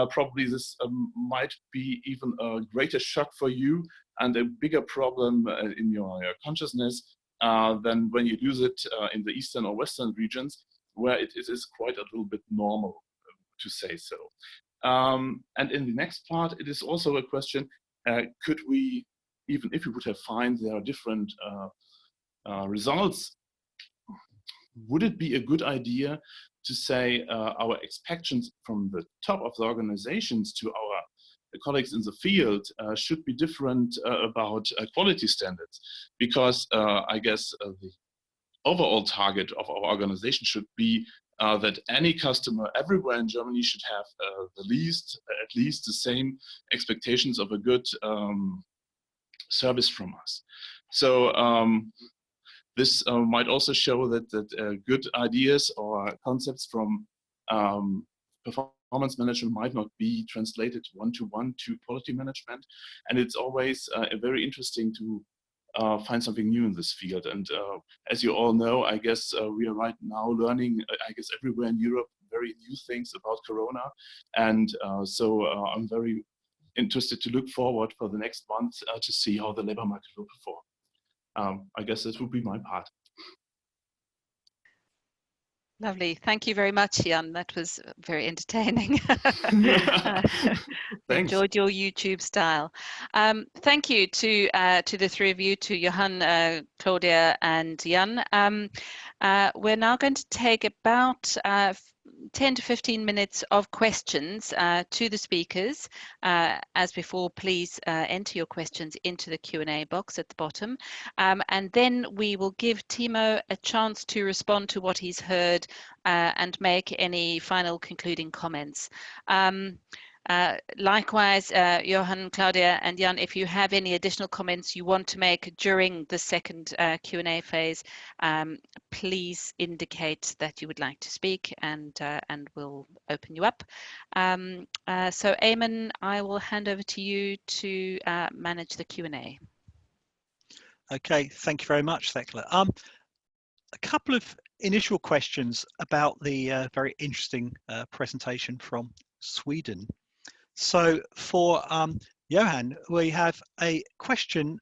probably this might be even a greater shock for you and a bigger problem in your consciousness than when you lose it in the eastern or western regions, where it is quite a little bit normal, to say so. And in the next part, it is also a question, could we, even if we would have found there are different results, would it be a good idea to say our expectations from the top of the organizations to our colleagues in the field should be different about quality standards? Because I guess the overall target of our organization should be that any customer everywhere in Germany should have at least the same expectations of a good service from us. So this might also show that good ideas or concepts from performance management might not be translated one-to-one to quality management. And it's always very interesting to find something new in this field. And as you all know, I guess we are right now learning, I guess everywhere in Europe, very new things about Corona. And so I'm very interested to look forward for the next month to see how the labor market will perform. I guess this would be my part. Lovely. Thank you very much, Jan. That was very entertaining. Enjoyed your YouTube style. Thank you to the three of you, to Johan, Claudia, and Jan. We're now going to take about 10 to 15 minutes of questions to the speakers. As before, please enter your questions into the Q&A box at the bottom. And then we will give Timo a chance to respond to what he's heard and make any final concluding comments. Likewise, Johan, Claudia, and Jan, if you have any additional comments you want to make during the second Q&A phase, please indicate that you would like to speak, and we'll open you up. So, Eamon, I will hand over to you to manage the Q&A. Okay, thank you very much, Thekla. A couple of initial questions about the very interesting presentation from Sweden. So for Johan, we have a question.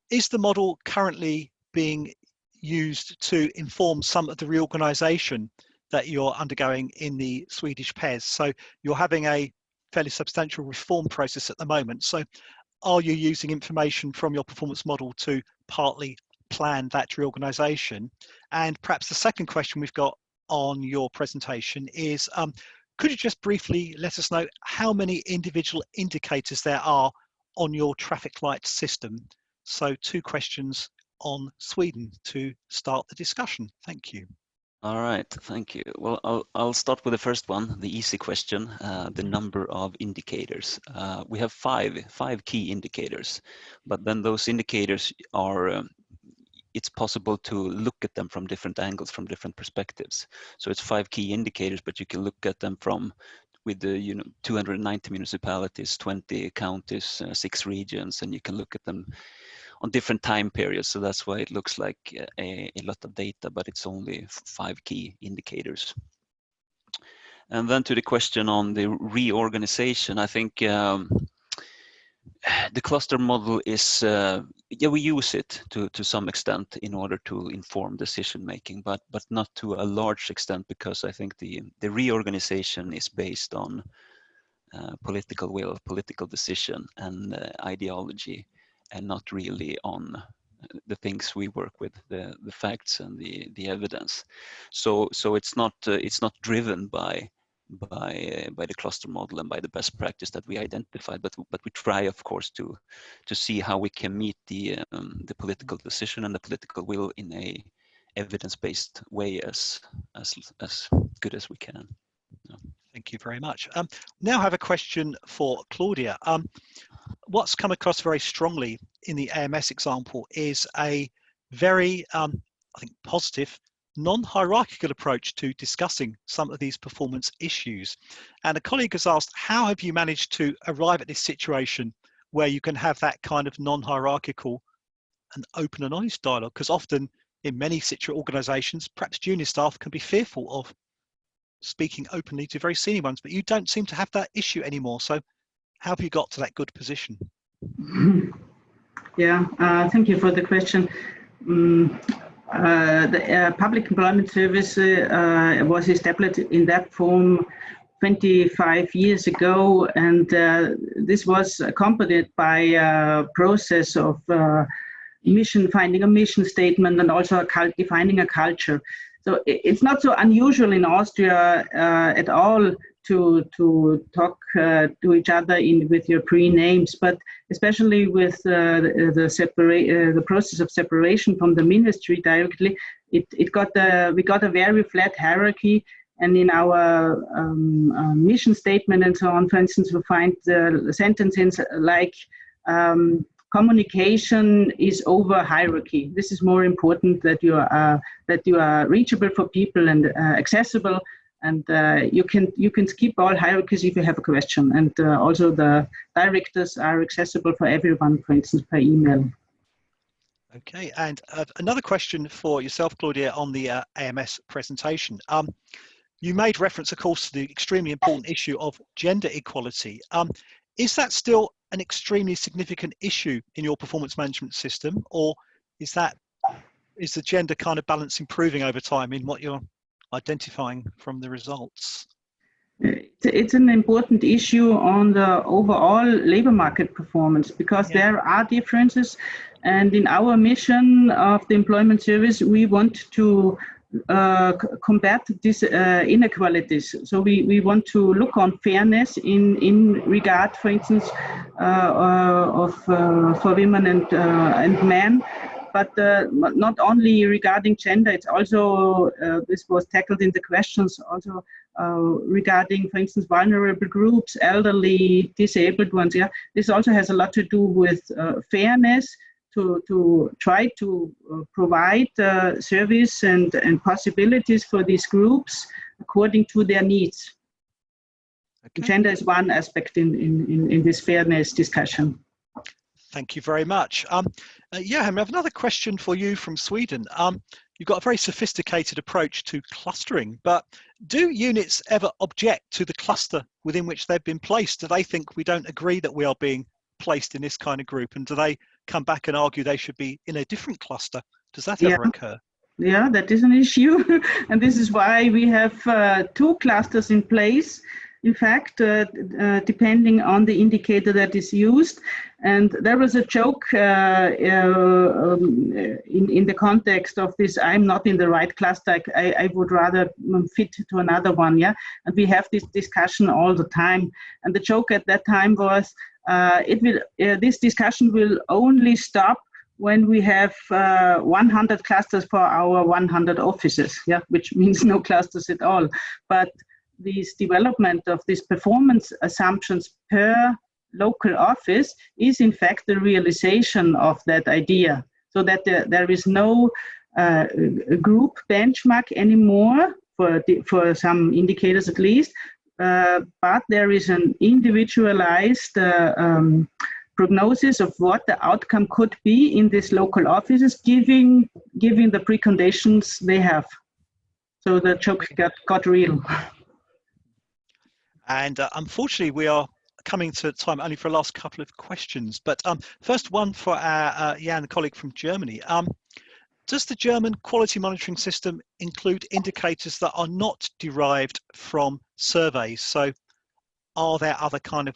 Is the model currently being used to inform some of the reorganization that you're undergoing in the Swedish PES? So you're having a fairly substantial reform process at the moment. So are you using information from your performance model to partly plan that reorganization? And perhaps the second question we've got on your presentation is, could you just briefly let us know how many individual indicators there are on your traffic light system? So 2 questions on Sweden to start the discussion. Thank you. All right, thank you. Well, I'll start with the first one, the easy question, the number of indicators. We have five key indicators, but then those indicators are, it's possible to look at them from different angles, from different perspectives. So it's 5 key indicators, but you can look at them from with the 290 municipalities, 20 counties, 6 regions, and you can look at them on different time periods. So that's why it looks like a lot of data, but it's only 5 key indicators. And then to the question on the reorganization, I think the cluster model is, we use it to some extent in order to inform decision making, but not to a large extent, because I think the reorganization is based on political will, political decision, and ideology, and not really on the things we work with, the facts and the evidence. So it's not driven by the cluster model and by the best practice that we identified, but we try, of course, to see how we can meet the political decision and the political will in a evidence-based way as good as we can. Yeah. Thank you very much. Now I have a question for Claudia. What's come across very strongly in the AMS example is a very, I think, positive, non-hierarchical approach to discussing some of these performance issues. And a colleague has asked, how have you managed to arrive at this situation where you can have that kind of non-hierarchical and open and honest dialogue? Because often in many organizations, perhaps junior staff can be fearful of speaking openly to very senior ones, but you don't seem to have that issue anymore. So how have you got to that good position? Yeah, thank you for the question. The Public Employment Service was established in that form 25 years ago, and this was accompanied by a process of finding a mission statement, and also defining a culture. So it's not so unusual in Austria at all to talk to each other with your pre-names, but especially with the process of separation from the ministry directly, we got a very flat hierarchy. And in our mission statement and so on, for instance, we find the sentences like communication is over hierarchy. This is more important, that you are reachable for people and accessible, and you can skip all hierarchies if you have a question. And also the directors are accessible for everyone, for instance, per email. Okay, and another question for yourself, Claudia, on the AMS presentation. You made reference, of course, to the extremely important issue of gender equality. Is that still an extremely significant issue in your performance management system, or is the gender kind of balance improving over time in what you're identifying from the results? It's an important issue on the overall labor market performance, because there are differences, and in our mission of the employment service, we want to combat these inequalities. So we want to look on fairness in regard, for instance, for women and men, but not only regarding gender. It's also this was tackled in the questions also regarding, for instance, vulnerable groups, elderly, disabled ones. Yeah, this also has a lot to do with fairness. To try to provide service and possibilities for these groups according to their needs. Okay. Gender is one aspect in this fairness discussion. Thank you very much. Johan, I have another question for you from Sweden. You've got a very sophisticated approach to clustering, but do units ever object to the cluster within which they've been placed? Do they think we don't agree that we are being placed in this kind of group, and do they come back and argue they should be in a different cluster? Does that ever occur? Yeah, that is an issue. And this is why we have 2 clusters in place, in fact, depending on the indicator that is used. And there was a joke in the context of this, I'm not in the right cluster, I would rather fit to another one, yeah? And we have this discussion all the time. And the joke at that time was, this discussion will only stop when we have 100 clusters for our 100 offices, yeah, which means no clusters at all. But this development of these performance assumptions per local office is in fact the realization of that idea, so that there is no group benchmark anymore for some indicators at least, but there is an individualized prognosis of what the outcome could be in these local offices, giving the preconditions they have. So the joke got real. And unfortunately, we are coming to time only for the last couple of questions. But first one for our Jan colleague from Germany. Does the German quality monitoring system include indicators that are not derived from surveys? So are there other kind of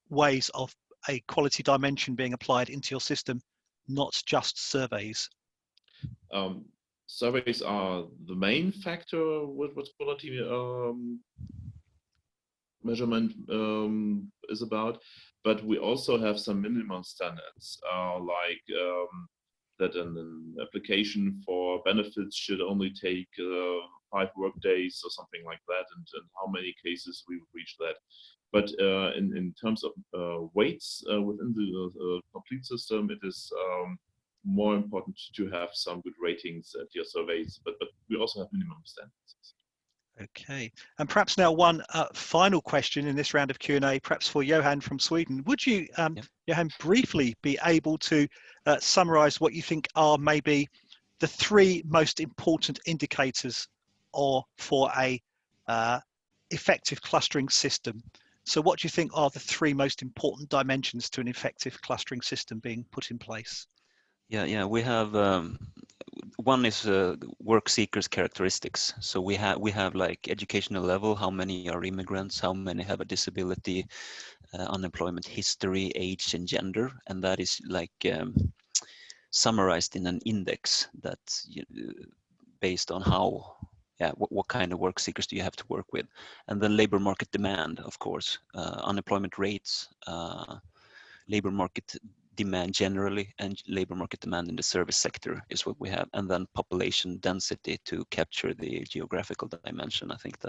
ways of a quality dimension being applied into your system, not just surveys? Surveys are the main factor with what quality measurement is about, but we also have some minimum standards, like that an application for benefits should only take 5 work days or something like that, and how many cases we would reach that. But in terms of weights within the complete system, it is more important to have some good ratings at your surveys, but we also have minimum standards. Okay, and perhaps now one final question in this round of Q&A, perhaps for Johan from Sweden. Would you, Johan, briefly be able to summarize what you think are maybe the 3 most important indicators for a effective clustering system? So what do you think are the 3 most important dimensions to an effective clustering system being put in place? Yeah, we have one is work seekers characteristics. So we have like educational level, how many are immigrants, how many have a disability, unemployment history, age, and gender, and that is like summarized in an index that's based on how, what kind of work seekers do you have to work with, and then labor market demand, of course, unemployment rates, labor market demand generally, and labor market demand in the service sector is what we have, and then population density to capture the geographical dimension. I think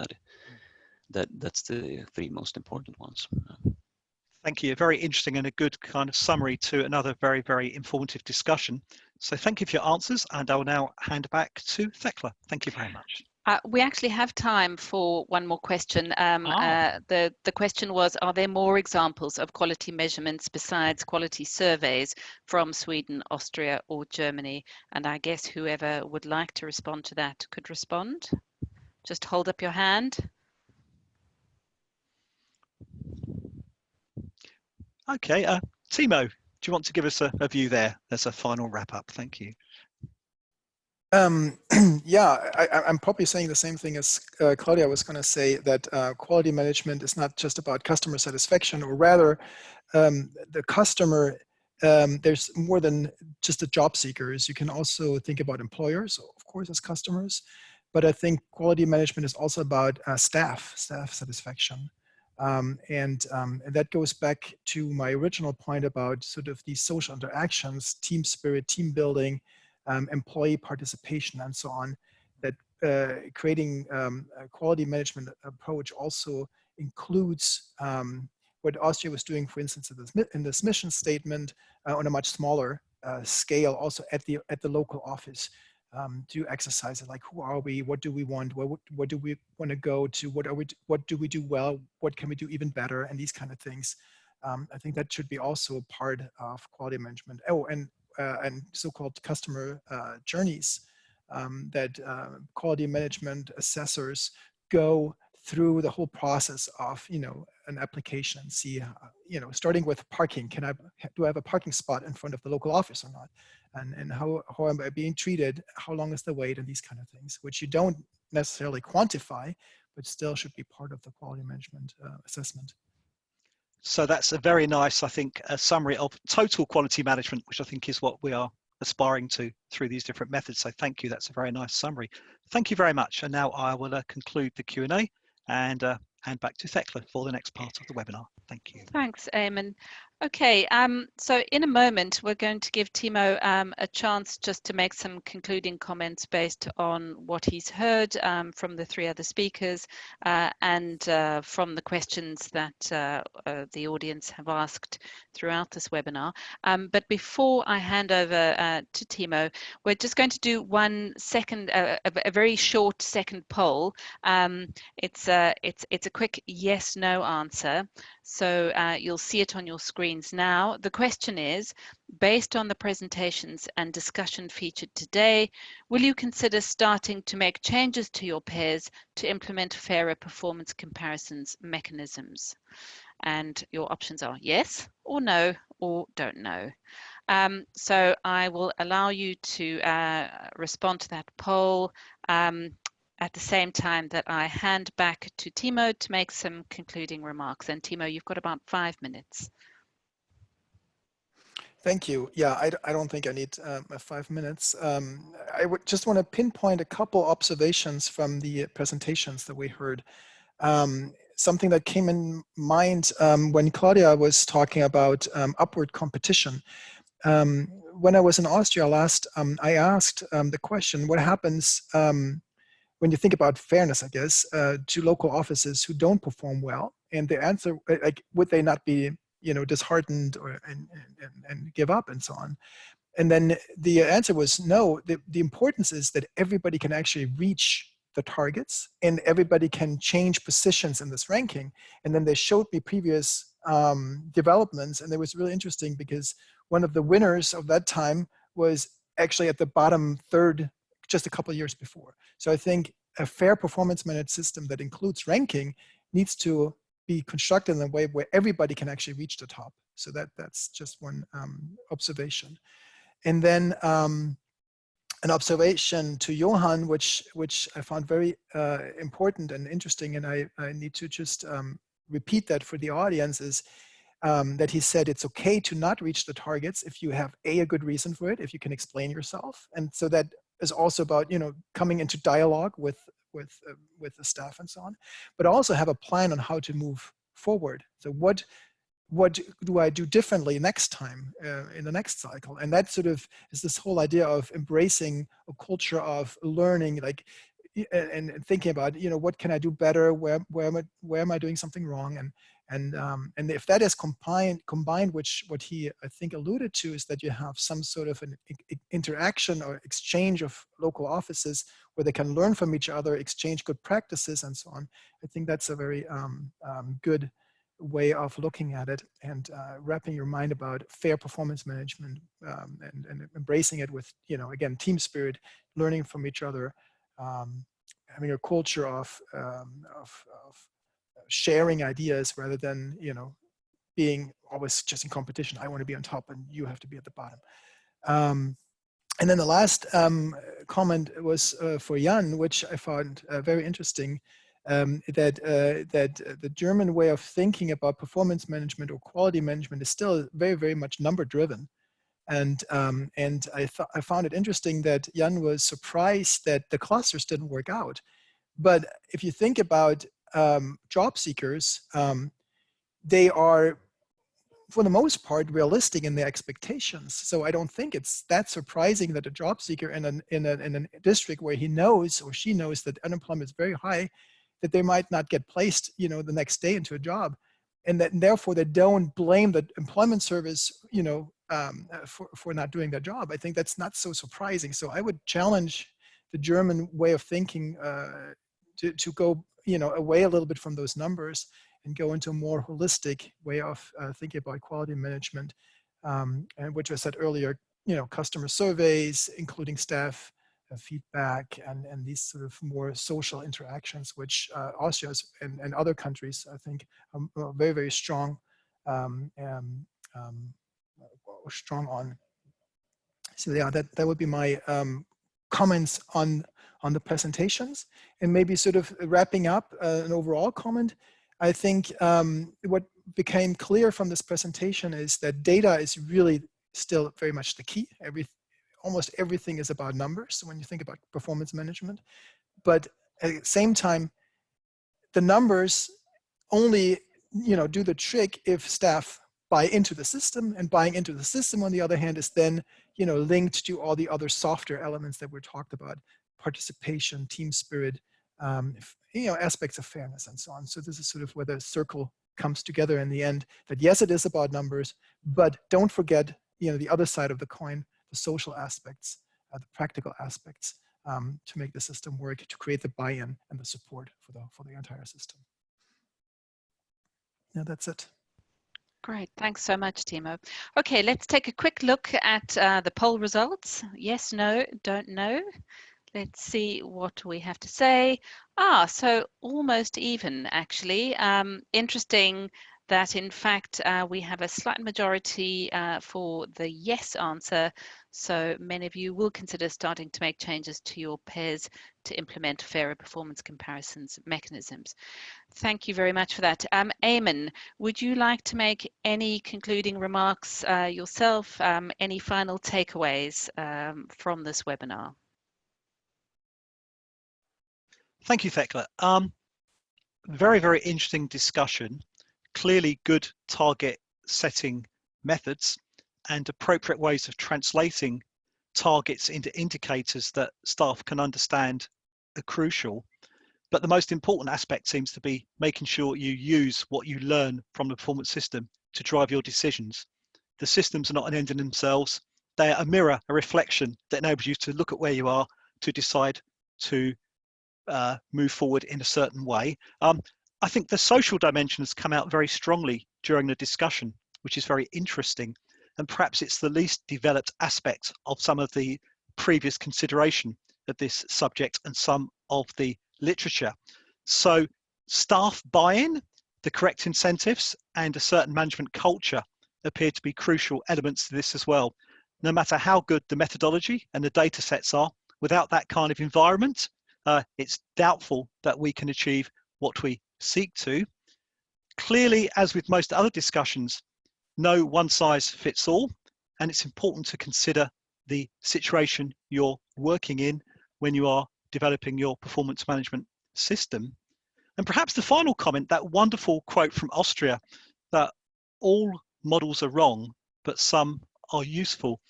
that's the 3 most important ones. Thank you. Very interesting and a good kind of summary to another very, very informative discussion. So thank you for your answers, and I will now hand back to Thekla. Thank you very much. We actually have time for one more question. The question was, are there more examples of quality measurements besides quality surveys from Sweden, Austria, or Germany? And I guess whoever would like to respond to that could respond. Just hold up your hand. Okay, Timo, do you want to give us a view there as a final wrap up? Thank you. Yeah, I'm probably saying the same thing as Claudia was going to say, that quality management is not just about customer satisfaction, or rather the customer, there's more than just the job seekers. You can also think about employers, of course, as customers, but I think quality management is also about staff satisfaction. And that goes back to my original point about sort of these social interactions, team spirit, team building, employee participation, and so on, that creating a quality management approach also includes what Austria was doing, for instance, in this mission statement on a much smaller scale, also at the local office. Do exercises like, who are we, what do we want, what do we want to go to, what do we do well, what can we do even better, and these kind of things. I think that should be also part of quality management. Oh, and so-called customer journeys, that quality management assessors go through the whole process of, an application and see, starting with parking. Do I have a parking spot in front of the local office or not? And how am I being treated? How long is the wait? And these kind of things, which you don't necessarily quantify, but still should be part of the quality management assessment. So that's a very nice, I think, a summary of total quality management, which I think is what we are aspiring to through these different methods. So thank you. That's a very nice summary. Thank you very much. And now I will conclude the Q&A and hand back to Thekla for the next part of the webinar. Thank you. Thanks, Eamon. Okay, so in a moment, we're going to give Timo a chance just to make some concluding comments based on what he's heard from the three other speakers and from the questions that the audience have asked throughout this webinar. But before I hand over to Timo, we're just going to do 1 second, a very short second poll. It's a quick yes/no answer. So you'll see it on your screens now. The question is, based on the presentations and discussion featured today, will you consider starting to make changes to your PES to implement fairer performance comparisons mechanisms? And your options are yes or no or don't know. So I will allow you to respond to that poll at the same time that I hand back to Timo to make some concluding remarks. And Timo, you've got about 5 minutes. Thank you. Yeah, I don't think I need 5 minutes. I would just want to pinpoint a couple observations from the presentations that we heard. Something that came in mind when Claudia was talking about upward competition. When I was in Austria last, I asked the question, what happens when you think about fairness, I guess, to local offices who don't perform well? And the answer, like, would they not be, disheartened or and give up and so on? And then the answer was no. The importance is that everybody can actually reach the targets and everybody can change positions in this ranking. And then they showed me previous developments, and it was really interesting because one of the winners of that time was actually at the bottom third just a couple of years before. So I think a fair performance managed system that includes ranking needs to be constructed in a way where everybody can actually reach the top. So that's just one observation. And then an observation to Johan, which I found very important and interesting, and I need to just repeat that for the audience, is that he said it's okay to not reach the targets if you have a good reason for it, if you can explain yourself. And so that is also about coming into dialogue with the staff and so on, but also have a plan on how to move forward. So what do I do differently next time in the next cycle? And that sort of is this whole idea of embracing a culture of learning, like, and thinking about, what can I do better? Where am I doing something wrong? And if that is combined, which what he, I think, alluded to, is that you have some sort of an interaction or exchange of local offices where they can learn from each other, exchange good practices and so on. I think that's a very good way of looking at it, and wrapping your mind about fair performance management and embracing it with, again, team spirit, learning from each other, having a culture of sharing ideas rather than, being always just in competition. I want to be on top and you have to be at the bottom. And then the last comment was for Jan, which I found very interesting, that the German way of thinking about performance management or quality management is still very, very much number driven. And I found it interesting that Jan was surprised that the clusters didn't work out. But if you think about job seekers, they are, for the most part, realistic in their expectations. So I don't think it's that surprising that a job seeker in a district where he knows or she knows that unemployment is very high, that they might not get placed, the next day into a job, and that therefore they don't blame the employment service, for not doing their job. I think that's not so surprising. So I would challenge the German way of thinking to go, away a little bit from those numbers and go into a more holistic way of thinking about quality management, and which I said earlier, customer surveys, including staff feedback, and these sort of more social interactions, which Austria and other countries, I think, are very, very strong, strong on. So yeah, that would be my comments on the presentations. And maybe sort of wrapping up an overall comment, I think what became clear from this presentation is that data is really still very much the key. Almost everything is about numbers when you think about performance management. But at the same time, the numbers only do the trick if staff buy into the system, and buying into the system, on the other hand, is then, you know, linked to all the other softer elements that we're talked about: participation, team spirit, you know, aspects of fairness, and so on. So this is sort of where the circle comes together in the end, that yes, it is about numbers, but don't forget, you know, the other side of the coin, the social aspects, the practical aspects, to make the system work, to create the buy-in and the support for the entire system. Yeah, that's it. Great, thanks so much, Timo. Okay, let's take a quick look at the poll results. Yes, no, don't know. Let's see what we have to say. So almost even, actually. Interesting that, in fact, we have a slight majority for the yes answer. So many of you will consider starting to make changes to your PES to implement fairer performance comparisons mechanisms. Thank you very much for that. Eamon, would you like to make any concluding remarks yourself? Any final takeaways from this webinar? Thank you, Thekla. Very, very interesting discussion. Clearly good target setting methods and appropriate ways of translating targets into indicators that staff can understand are crucial. But the most important aspect seems to be making sure you use what you learn from the performance system to drive your decisions. The systems are not an end in themselves. They are a mirror, a reflection that enables you to look at where you are to decide to move forward in a certain way. I think the social dimension has come out very strongly during the discussion, which is very interesting. And perhaps it's the least developed aspect of some of the previous consideration of this subject and some of the literature. So staff buy-in, the correct incentives, and a certain management culture appear to be crucial elements to this as well. No matter how good the methodology and the data sets are, without that kind of environment, it's doubtful that we can achieve what we seek to. Clearly, as with most other discussions, no one size fits all, and it's important to consider the situation you're working in when you are developing your performance management system. And perhaps the final comment, that wonderful quote from Austria, that all models are wrong, but some are useful.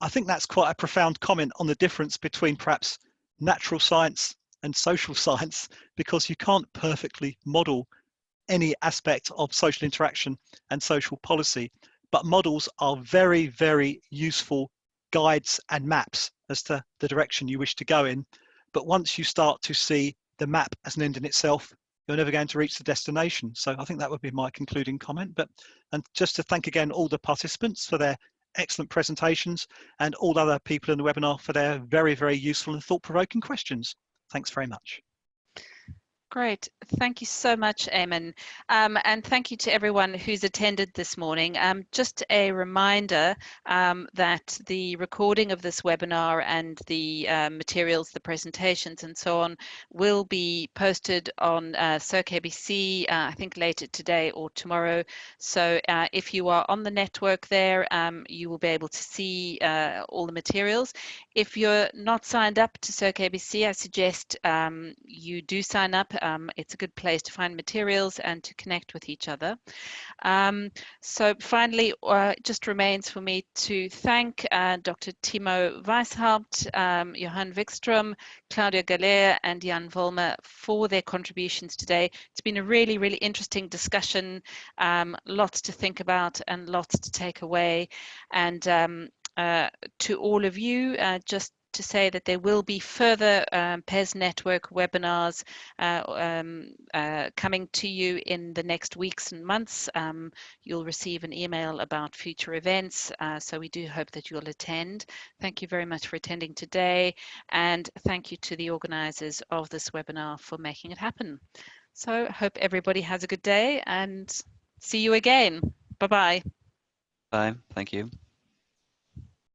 I think that's quite a profound comment on the difference between perhaps natural science and social science, because you can't perfectly model any aspect of social interaction and social policy, but models are very, very useful guides and maps as to the direction you wish to go in. But once you start to see the map as an end in itself, you're never going to reach the destination. So I think that would be my concluding comment. And just to thank again all the participants for their excellent presentations, and all other people in the webinar for their very, very useful and thought-provoking questions. Thanks very much. Great. Thank you so much, Eamon. And thank you to everyone who's attended this morning. Just a reminder that the recording of this webinar and the materials, the presentations and so on will be posted on CircABC, I think later today or tomorrow. So if you are on the network there, you will be able to see all the materials. If you're not signed up to CircABC, I suggest you do sign up. It's a good place to find materials and to connect with each other. So finally, just remains for me to thank Dr. Timo Weishaupt, Johan Wikström, Claudia Galler and Jan Vollmer for their contributions today. It's been a really, really interesting discussion, lots to think about and lots to take away. And to all of you, just to say that there will be further PES Network webinars coming to you in the next weeks and months. You'll receive an email about future events, so we do hope that you'll attend. Thank you very much for attending today, and thank you to the organisers of this webinar for making it happen. So hope everybody has a good day and see you again. Bye-bye. Bye. Thank you.